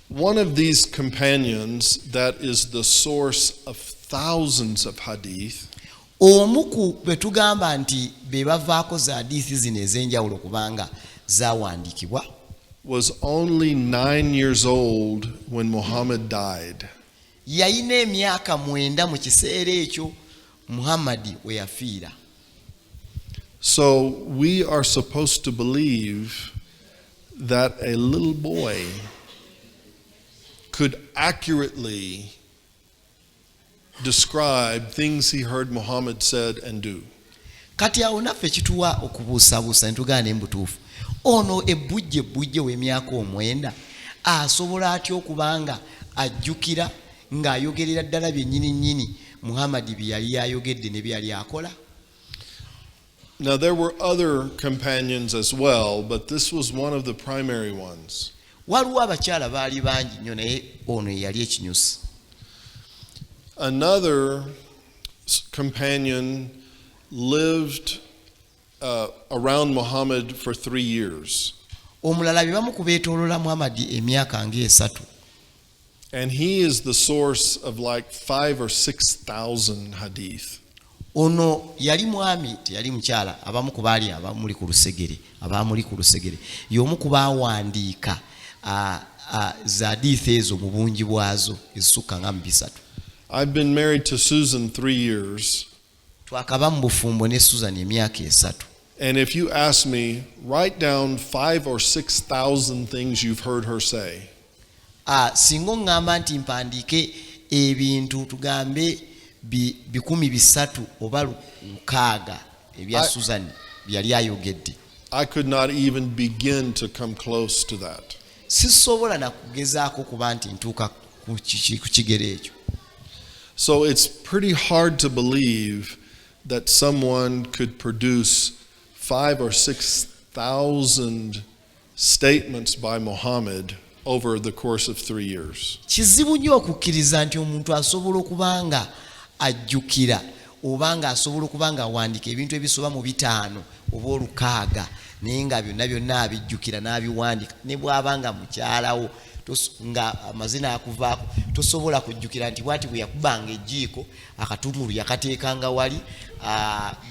One of these companions that is the source of thousands of hadith, omu ku be tugamba nti be bavaako za hadithi zino ez'enjawulo kubanga zaawandiikibwa, was only 9 years old when Muhammad died. yalina emyaka 9 mu kiseera ekyo Muhammad we yafiira. So we are supposed to believe that a little boy could accurately describe things he heard Muhammad said and do. Kati awo naffe kituwa okubuusabuusa ne tugamba embutuufu, ono ebbujje w'emyaka 9 asobola atya okubanga ajjukira ng'ayogerera ddala byennyini Muhammad bye yali ayogedde ne bye yali akola? Now there were other companions as well, but this was one of the primary ones. Waliwo abakyala baali bangi nnyo naye ono yali ekinyusi. Another companion lived around Muhammad for 3 years. Omulala be bamu kubeetooloola Muhammad emyaka nga 3. And he is the source of like 5,000 or 6,000 hadith. Ono yali mwami teyali mukyala, abamu ku baali abamuli ku lusegere y'omu ku baawandiika za hadith ezo mu bungi bwazo ezisukka nga mu 3. I've been married to Susan 3 years. Twakaba mu bufumbo ne Susan emyaka 3. And if you ask me, write down 5,000 or 6,000 things you've heard her say. Singo ngamba nti mpandiike ebintu tugambe 300 oba 600 ebya Susan. yali ayogedde. I could not even begin to come close to that. Sisobola na kugezaako kuba nti ntuuka ku kigero ekyo. So it's pretty hard to believe that someone could produce 5,000 or 6,000 statements by Muhammad over the course of 3 years. Kizibu nnyo okukkiriza nti omuntu asobola okuba nga ajjukira oba nga asobola okuba nga awandiika ebintu ebisoba mu 5 oba 6 naye nga byonna abijjukira n'abiwandiika ne bw'aba nga mukyalawo nga amazina akuvaako tosobola kujjukira nti bwati bwe yakubanga ejjiiko akatululu yakateekanga wali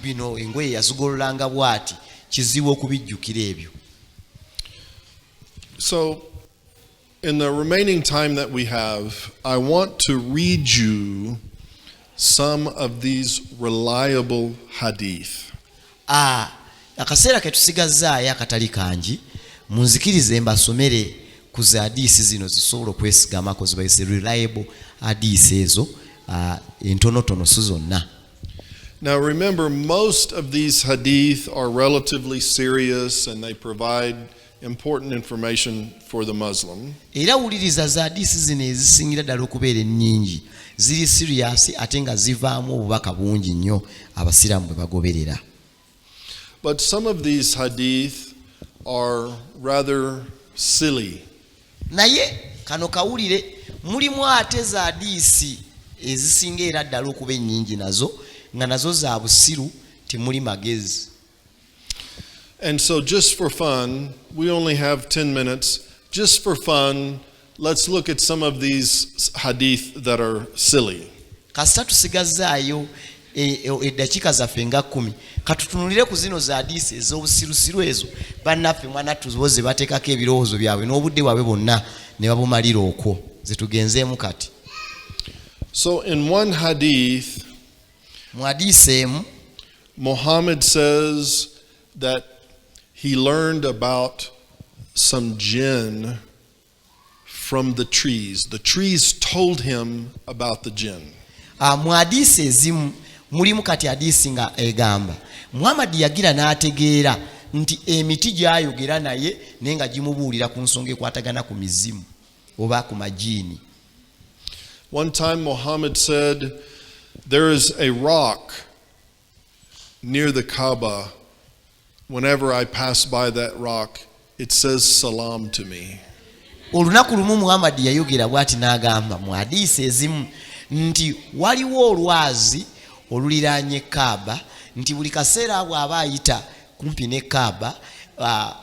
bino engoye yazigololanga bwati. Kizibu okubijjukira ebyo. So in the remaining time that we have, I want to read you some of these reliable hadith. Akaseera ke tusigazaayo akatali kangi munzikirize mbasomere ku hadisi zino zisobola okwesigamako zibayise reliable hadisi ezo entonotono si zonna. Now remember, most of these hadith are relatively serious and they provide important information for the Muslim. Era wuliriza za hadisi zino ezisingira ddala okubeera ennyingi ziri serious ate nga zivaamu obubaka bungi nnyo abasiraamu bwe bagoberera. But some of these hadith are rather silly. Naye kano kawulire mulimu ate za hadisi ezisinga era ddala okuba ennyingi nazo nga nazo za busiru temuli magezi. And so just for fun, we only have 10 minutes. Just for fun, let's look at some of these hadith that are silly. Kasita tusigazaayo eddakiika zaffe nga 10 katutunulire ku zino za hadisi ez'obusirusiru ezo bannaffe mwana tuzoze bateekako ebirowoozo byabwe n'obudde bwabwe bwonna ne babumalira okwo ze tugenzeemu kati. So in one hadith, mu hadisi emu Muhammad says that he learned about some jinn from the trees. The trees told him about the jinn. Mu hadisi ezimu mulimu kati hadisi nga egamba Muhammad yagira n'ategeera nti emiti gyayogera naye naye nga gimubuulira ku nsonga ekwatagana ku mizimu oba ku majiini. One time Muhammad said, there is a rock near the Kaaba. Whenever I pass by that rock, it says salam to me. Olunaku lumu Muhammad yayogera bw'ati n'agamba mu hadisi ezimu nti waliwo olwazi oluliraanye Kaaba nti buli kaseera bw'aba ayita kumpi ne Kaaba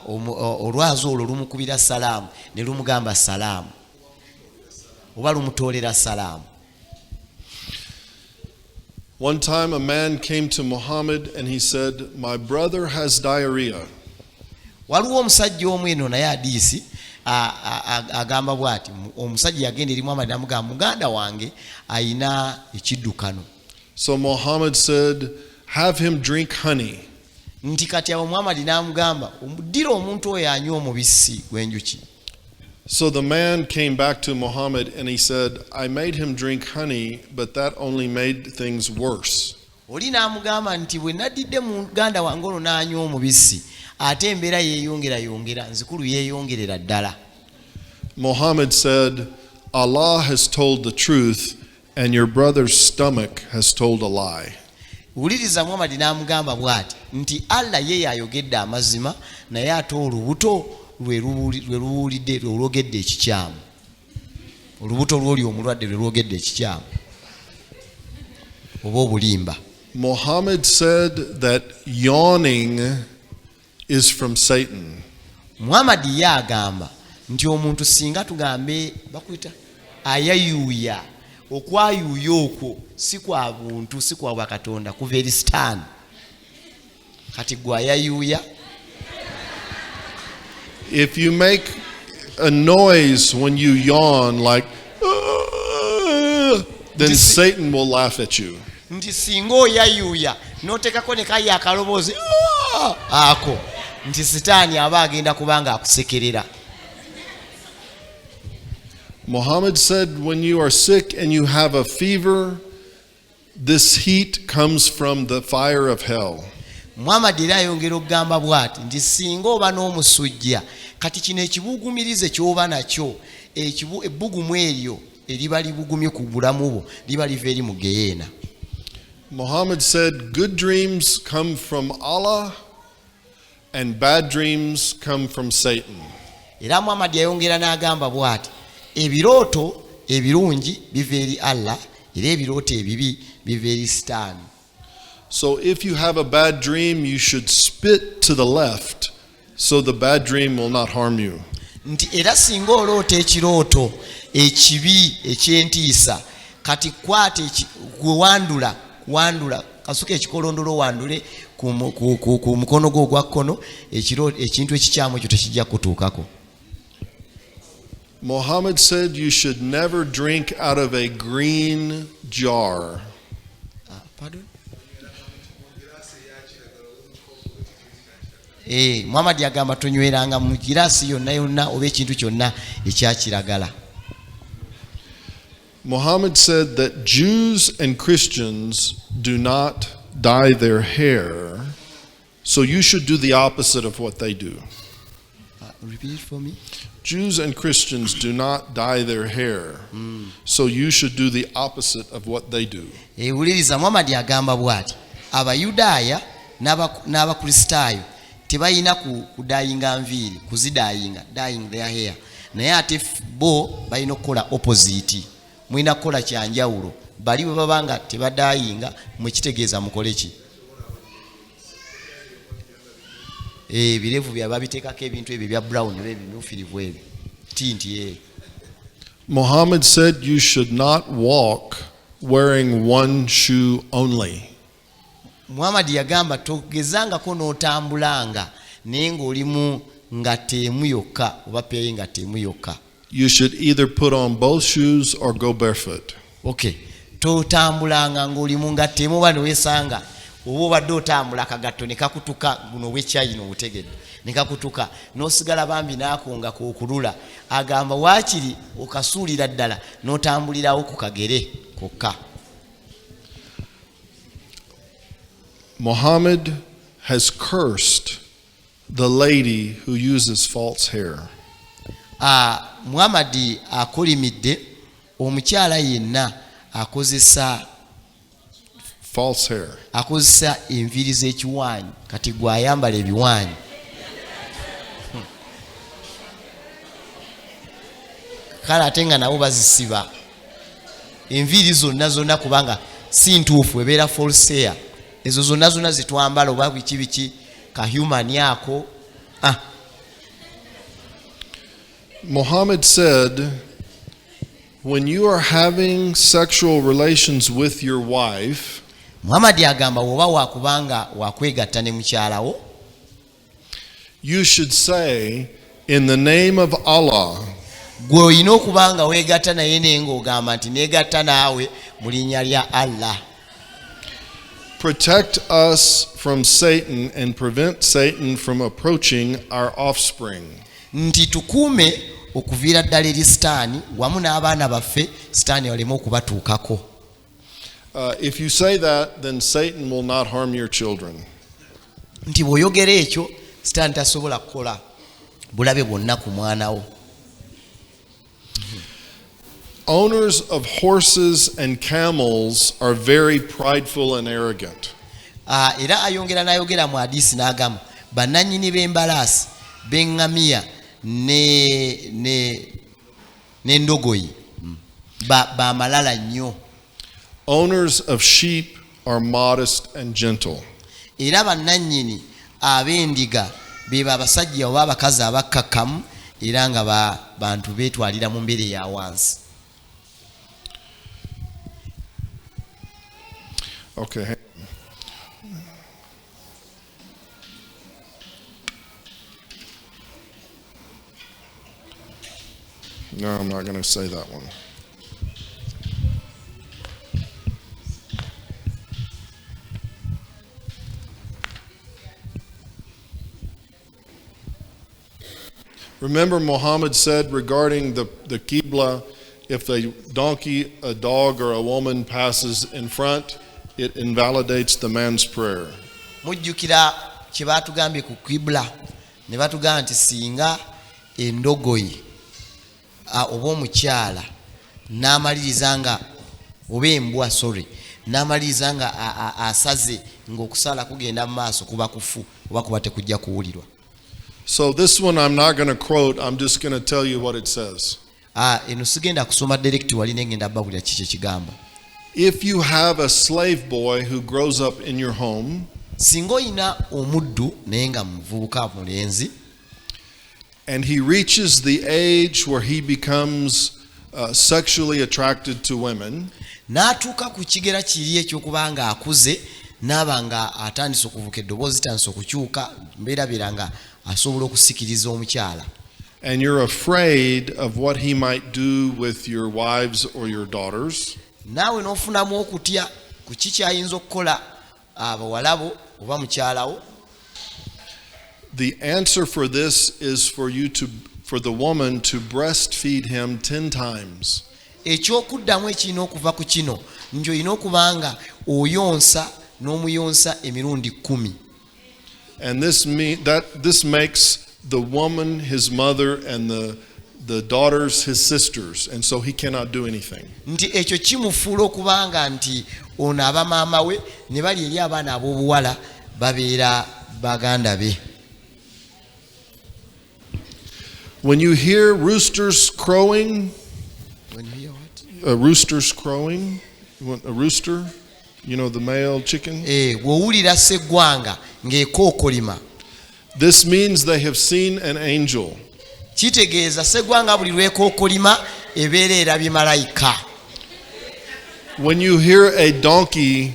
olwazi olwo lumukubira salaamu ne lumugamba salaamu oba lumutoolera salaamu. One time a man came to Muhammad and he said, my brother has diarrhea. Waliwo omusajja omu eno naye hadisi agamba bw'ati omusajja yagenda eri Muhammad n'amugamba muganda wange ayina ekiddukano. So Muhammad said, have him drink honey. Nti kati awo Muhammad n'amugamba ddira omuntu oyo anywa omubisi gw'enjuki. So the man came back to Muhammad and he said, I made him drink honey, but that only made things worse. Oli n'amugamba nti bwe naddidde muganda wange ono n'anywa omubisi ate embeera yeeyongera nzikulu yeeyongerera ddala. Muhammad said, Allah has told the truth and your brother's stomach has told a lie. Wuliriza Muhammad n'amugamba bw'ati nti Allah ye yayogedde amazima naye ate olubuto lwe luwulidde lwogedde ekikyamu. Olubuto lw'oli omulwadde lwe lwogedde ekikyamu oba obulimba. Muhammad said that yawning is from Satan. Muhammad ye agamba nti omuntu singa tugambe bakuyita ayayuuya okwayuuya okwo si kwa buntu si kwa bwakatonda kuva eri sitaani. Kati gwe ayayuuya. If you make a noise when you yawn like then Satan will laugh at you. Nti singa oyayuuya n'oteekako ne kayi akaloboozi ako nti sitaani aba agenda kubanga akusekerera. Muhammad said when you are sick and you have a fever, this heat comes from the fire of hell. Muhammad era ayongera okugamba bw'ati nti singa oba n'omusujja kati kino ekibugumirize ky'oba nakyo ebbugumu eryo eriba libugumye ku bulamu bwo liba liva eri mu geyeena. Muhammad said, good dreams come from Allah and bad dreams come from Satan. Era Muhammad yayongera n'agamba bw'ati ebirooto ebirungi biva eri Allah era ebirooto ebibi biva eri Sitaani. So if you have a bad dream, you should spit to the left so the bad dream will not harm you. Nti era singa oloota ekirooto ekibi ekyentiisa kati kwate wandula kasuka ekikolondolo wandule ku mukono gwo ogwa kkono ekintu ekikyamu ekyo tekijja kutuukako. Muhammad said you should never drink out of a green jar. Pardon? Muhammad yagamba tonyweranga mu giraasi yonna yonna oba ekintu kyonna ekya kiragala. Muhammad said that Jews and Christians do not dye their hair, so you should do the opposite of what they do. Repeat it for me. Jews and Christians do not dye their hair, so you should do the opposite of what they do. Wuliriza Muhammad yagamba bw'ati Abayudaaya n'Abakristaayo tebayina kudayinga nviiri kuzidayinga dyeing their hair naye ate bo balina okukola opposite. Mwina kukola kyanjawulo bali bwe baba nga tebadayinga mwekitegeeza mukole ki? Ebirevu byaba biteekako ebintu ebyo bya brown ebimyufirivu ebyo tinti. Muhammad said you should not walk wearing one shoe only. Muhammad yagamba togezangako n'otambulanga naye ng'olimu ngatte emu yokka oba peeyi ngatte emu yokka. You should either put on both shoes or go barefoot. Okay. Totambulanga ng'olimu ngatte emu oba neweesanga oba obadde otambula akagatto ne kakutuka guno ow'ekyayina obutegedde ne kakutuka n'osigala bambi n'akonga k'okulula agamba waakiri okasuulira ddala n'otambulirawo ku kagere kokka. Muhammad has cursed the lady who uses false hair. Muhammad akolimidde omukyala yenna akozesa false hair. Akozesa enviiri z'ekiwaanyi kati gwe ayambala ebiwaanyi. Kale ate nga nabo bazisiba enviiri zonna kubanga si ntuufu ebeera false hair. Ezo zonna zitwambala oba biki ka human yako. Muhammad said, when you are having sexual relations with your wife, Muhammad yagamba woba wakubanga wakwegatta ne mukyalawo, you should say, in the name of Allah, gwe olina okubanga weegatta naye naye ng'ogamba nti neegatta naawe mu linnya lya Allah. protect us from Satan and prevent Satan from approaching our offspring. Nti tukuume okuviira ddala eri Sitaani wamu n'abaana baffe Sitaani waleme okubatuukako. If you say that, then Satan will not harm your children. Nti bw'oyogera ekyo Sitaani tasobola kukola bulabe bwonna ku mwana wo. Owners of horses and camels are very prideful and arrogant. Era ayongera n'ayogera mu hadisi n'agamba bannannyini b'embalaasi b'eŋŋamiya n'endogoyi b'amalala nnyo. Owners of sheep are modest and gentle. Era bannannyini ab'endiga beba abasajja oba abakazi abakkakkamu era nga bantu beetwalira mu mbeera ya wansi. Okay. No, I'm not going to say that one. Remember, Muhammad said regarding the Qibla, if a donkey, a dog, or a woman passes in front, it invalidates the man's prayer. mujjukira kye baatugambye ku Kibula ne batugamba nti singa endogoyi oba omukyala n'amaliriza nga oba embwa n'amaliriza nga asaze ng'okusala kugenda mu maaso kuba kufu oba kuba tekujja kuwulirwa. So this one I'm not going to quote, I'm just going to tell you what it says. Eno sigenda kusoma direct wali nengenda babulira kiki ekigamba. If you have a slave boy who grows up in your home, singa oyina omuddu naye nga muvubuka mulenzi, and he reaches the age where he becomes sexually attracted to women, n'atuuka ku kigera kiri ekyokuba nga akuze n'aba nga atandise okuvuka eddoboozi litandise okukyuka mbeerabeera nga asobola okusikiriza omukyala, and you're afraid of what he might do with your wives or your daughters, naawe n'ofunamu okutya ku kikyayinza okukola abawalabo oba mukyalawo, the answer for this is for the woman to breastfeed him 10 times. Ekyokuddamu ekirina okuva ku kino nti olina okuba nga oyonsa n'omuyonsa emirundi 10. And this makes the woman his mother and the daughters his sisters, and so he cannot do anything. Nti ekyo kimufuula okubanga nti ono aba maama we ne bali eri abaana ab'obuwala babeera baganda be. When you hear roosters crowing, roosters crowing, a rooster, you know, the male chicken. Bw'owulira sseggwanga ng'ekookolima, this means they have seen an angel. Kitegeeza sseggwanga buli lw'ekookolima ebeera erabye malayika. When you hear a donkey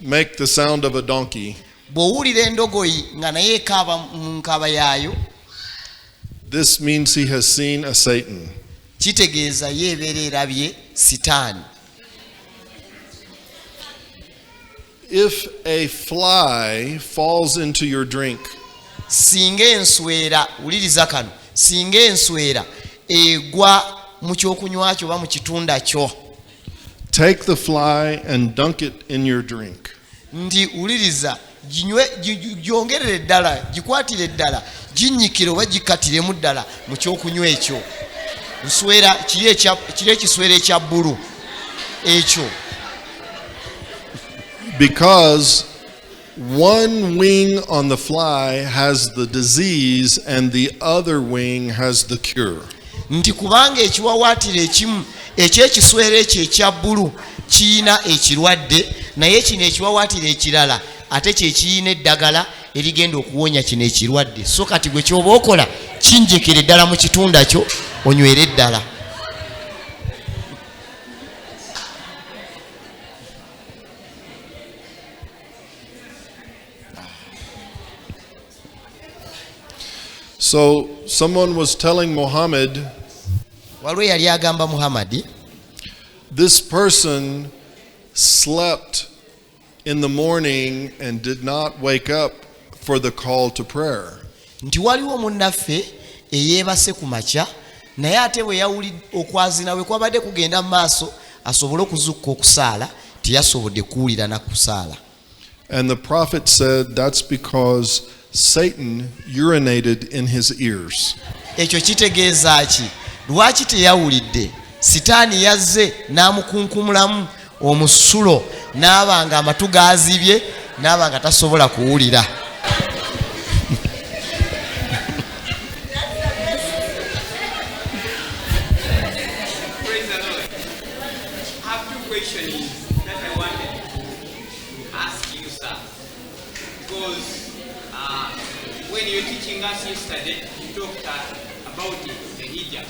make the sound of a donkey, bw'owulira endogoyi nga naye ekaaba mu nkaaba yaayo, this means he has seen a Satan. Kitegeeza ye ebeera erabye Sitaani. If a fly falls into your drink, singa enswera, wuliriza kano, singa enswera egwa mu kyokunywa kyo oba mu kitunda kyo, take the fly and dunk it in your drink. Ndi wuliriza gyongerere ddala, gikwatire ddala, ginnyikire oba gikatiremu ddala mu kyokunywa ekyo. Nswera kiri ekiswera ekya bbulu ekyo. Because one wing on the fly has the disease and the other wing has the cure. Nti kubanga ekiwawaatiro ekimu ekyekiswera ekyo ekya bbulu kiyina ekirwadde, naye kino ekiwawaatiro ekirala ate kye kiyina eddagala erigenda okuwonya kino ekirwadde. So kati gwe kyoba okola kinjekere ddala mu kitunda kyo onywere ddala. So someone was telling Muhammad, waliwo yali agamba Muhammad, this person slept in the morning and did not wake up for the call to prayer. Nti waliwo munnaffe eyeebase ku makya naye ate bwe yawulidde okwazina bwe kwabadde kugenda mu maaso asobole okuzukka okusaala teyasobodde kuwulira na kusaala. And the prophet said that's because Satan urinated in his ears. Ekyo kitegeeza ki? Lwaki teyawulidde? Sitaani yazze n'amukunkumulamu omusulo n'aba nga amatu gaazibye n'aba nga tasobola kuwulira. When you were teaching us yesterday, you talked about the hijrah.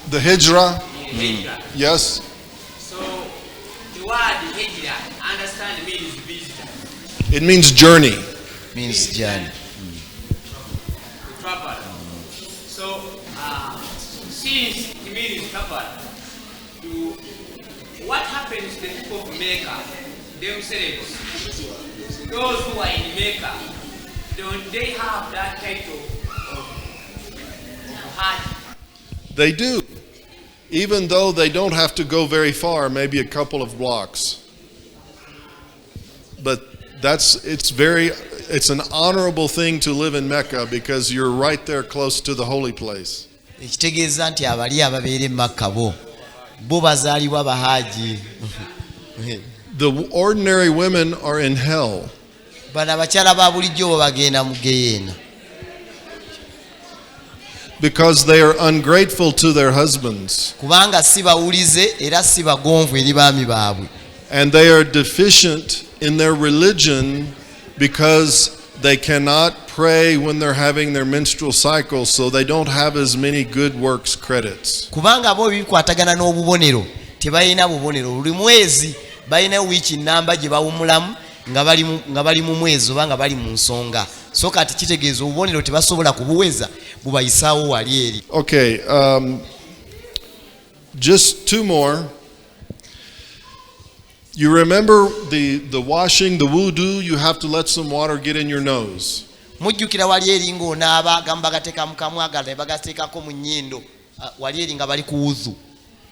The hijrah? Hijrah. Yes. So the word hijrah, understand, means visitor. It means journey. Means journey. Travel. So since it means travel, what happens to the people of Mecca themselves? Those who are in Mecca, don't they have that title of Hajj? They do. Even though they don't have to go very far, maybe a couple of blocks. But It's an honorable thing to live in Mecca because you're right there close to the holy place. Ekitegeeza nti abali ababeera e Makka bo bazaalibwa bahaji. The ordinary women are in hell. Bano abakyala ba bulijjo bo bagenda mu geyeena. Because they are ungrateful to their husbands. Kubanga si bawulize era si bagonvu eri baami baabwe. And they are deficient in their religion because they cannot pray when they're having their menstrual cycle, so they don't have as many good works credits. Kubanga bo bikwatagana n'obubonero tebalina bubonero buli mwezi balina wiiki namba gye bawumulamu nga bali mu mwezi oba nga bali mu nsonga, so kati kitegeeza obubonero tebasobola kubuweza bubayisaawo wali eri. Okay, just two more. You remember the washing, the wudu, you have to let some water get in your nose. Mujjukira wali eri ng'onaaba gamba gateeka mu kamwa agala bagateekako mu nnyindo wali eri nga bali ku wudu.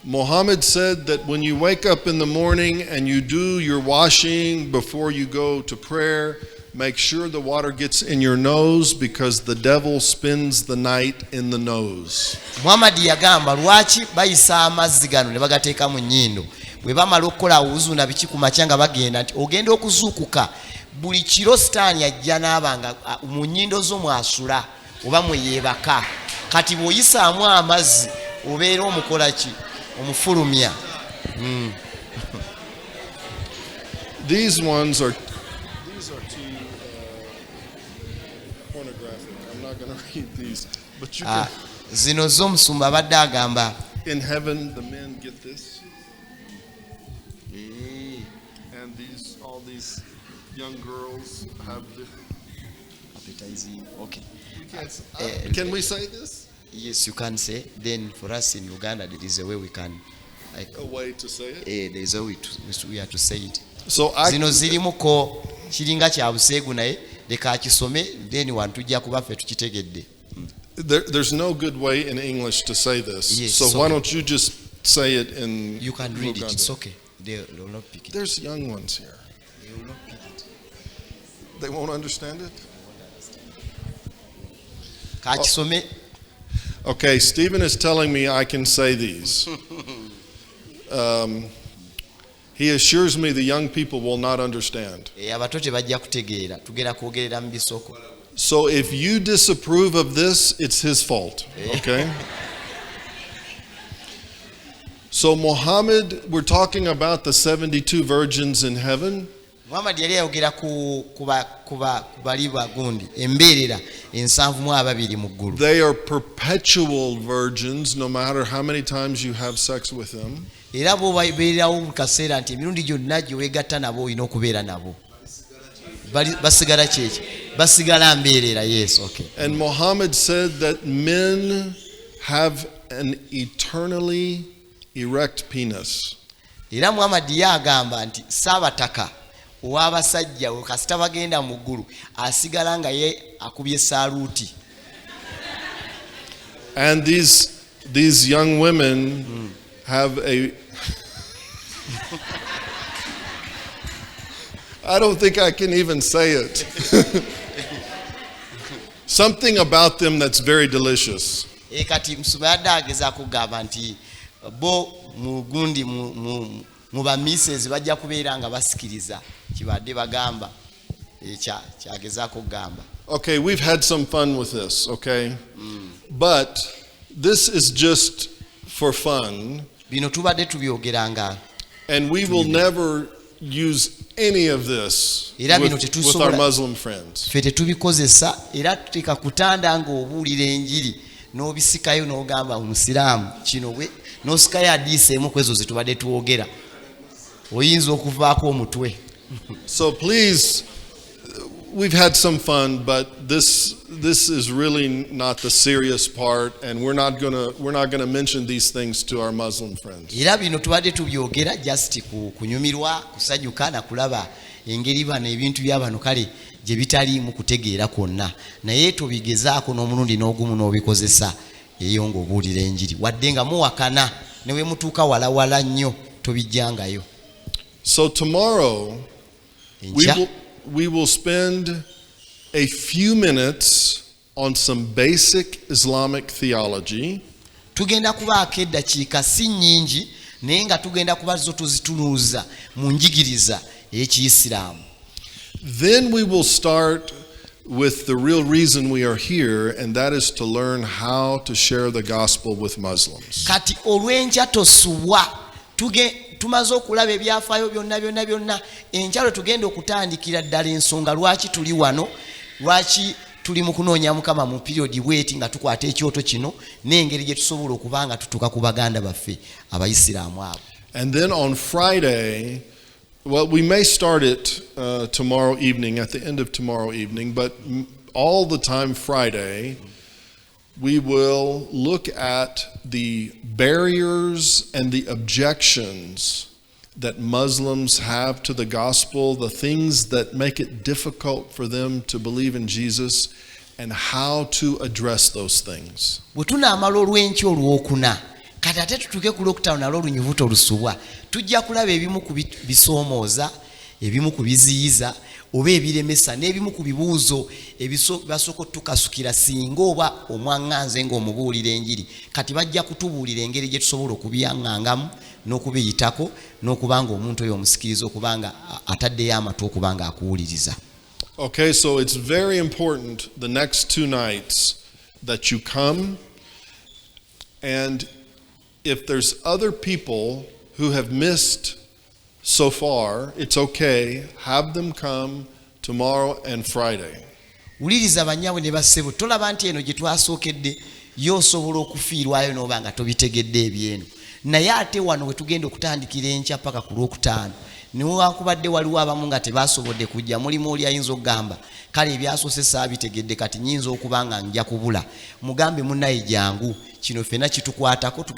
Muhammad said that when you wake up in the morning and you do your washing before you go to prayer, make sure the water gets in your nose because the devil spends the night in the nose. Muhammad yagamba lwaki bayisa amazzi gano ne bagateeka mu nnyindo bwe bamala okukola wuzu na biki ku makya nga bagenda nti ogenda okuzuukuka buli kiro sitaani ajja n'abanga mu nnyindo zo mwasula oba mweyeebaka kati bw'oyisaamu amazzi obeera omukola ki omufulumya. These are too pornographic. I'm not going to read these, but you can. Zino z'omusumba abadde agamba In heaven, the men get this, and all these young girls have the. appetizing. Okay. Can we say this? Yes, you can say. Then for us in Uganda, there is a way we can. A way to say it. There is a way we have to say it. So zino zirimu ko kiringa kya buseegu naye leka akisome then wantujja kuba ffe tukitegedde. There's no good way in English to say this. Yes, so why don't you just say it in You can read Luganda. it. It's okay. They will not pick it. There's young ones here. They will not pick it. They won't understand it? Kakisome. Okay, Stephen is telling me I can say these. He assures me the young people will not understand. Abato tebajja kutegeera tugera kwogerera mu bisoko. So if you disapprove of this, it's his fault. Okay? So Muhammad, we're talking about the 72 virgins in heaven. Muhammad yali ayogera ku bali bagundi embeerera 72 mu ggulu. They are perpetual virgins no matter how many times you have sex with them. Era bo babeerawo mu kaseera nti emirundi gyonna gye weegatta nabo olina okubeera nabo. Basigala kyeki basigala mbeerera. Yes, okay. And Muhammad said that men have an eternally erect penis. Era Muhammad yagamba nti Saabataka ow'abasajja we kasita bagenda mu ggulu asigala nga ye akubye saaluuti. And these young women have a I don't think I can even say it. Something about them that's very delicious. Kati musumba yadde agezaako kugamba nti bo mu gundi mu ba misses bajja kubeera nga basikiriza kibadde bagamba kyagezaako kugamba. Okay, we've had some fun with this, okay? But this is just for fun. Bino tubadde tubyogeranga. And we will never use any of this with our Muslim friends. Ffe tetubikozesa era tuteeka kutanda ng'obuulira enjiri n'obisikayo n'ogamba omusiraamu kino n'osikayo hadiisi emu ku ezo ze tubadde tuwogera oyinza okuvaako omutwe. So please, we've had some fun, but this is really not the serious part, and we're not gonna mention these things to our Muslim friends. Era bino tubadde tubyogera just kunyumirwa kusanyuka na kulaba engeri bano ebintu by'abano kale gye bitaliimu kutegeera kwonna naye tubigezaako n'omulundi n'ogumu n'obikozesa eyo ng'obuulira enjiri wadde nga muwakana ne we mutuuka walawala nnyo tobijjangayo. So tomorrow we will spend a few minutes on some basic Islamic theology. Tugenda kubaako eddakiika si nnyingi naye nga tugenda kuba zo tuzitunuuza mu njigiriza ey'Ekiyisiraamu. Then we will start with the real reason we are here, and that is to learn how to share the gospel with Muslims. Kati olw'enkya tosubwa tumaze okulaba ebyafaayo byonna enkyalo tugenda okutandikira ddala ensonga lwaki tuli wano, lwaki tuli mu kunoonya Mukama mu periodi bweti nga tukwata ekyoto kino n'engeri gye tusobola okuba nga tutuuka ku baganda baffe Abayisiraamu abo. And then on Friday, well, we may start it tomorrow evening, at the end of tomorrow evening, but all the time Friday, we will look at the barriers and the objections that Muslims have to the gospel, the things that make it difficult for them to believe in Jesus, and how to address those things. Bwe tunaamala olw'enkya olwokuna kati ate tutuuke ku Lwokutaano nalwo olunyuvuta olusubwa tujja kulaba ebimu ku bisoomooza, ebimu ku biziyiza oba ebiremesa n'ebimu ku bibuuzo basooka tukasukira singa oba omwaŋŋanze ng'omubuulira enjiri kati bajja kutubuulira engeri gye tusobola okubyaŋŋangamu n'okubiyitako n'okuba nga omuntu oyo omusikiriza okuba nga ataddeyo amatu okuba nga akuwuliriza. Okay, so it's very important the next 2 nights that you come, and if there's other people who have missed so far, it's okay. Have them come tomorrow and Friday. Wuliriza banyaawe ne bassebo tolaba nti eno gye twasookedde y'osobola okufiirwayo n'oba nga tobitegedde ebyeno naye ate wano we tugenda okutandikira enkya paka ku Lwokutaano newankubadde waliwo abamu nga tebasobodde kujja mulimu oli ayinza okugamba kale ebyasoose saabitegedde kati nyinza okuba nga nja kubula mugambe munnaye jangu kino ffenna kitukwatako tugenda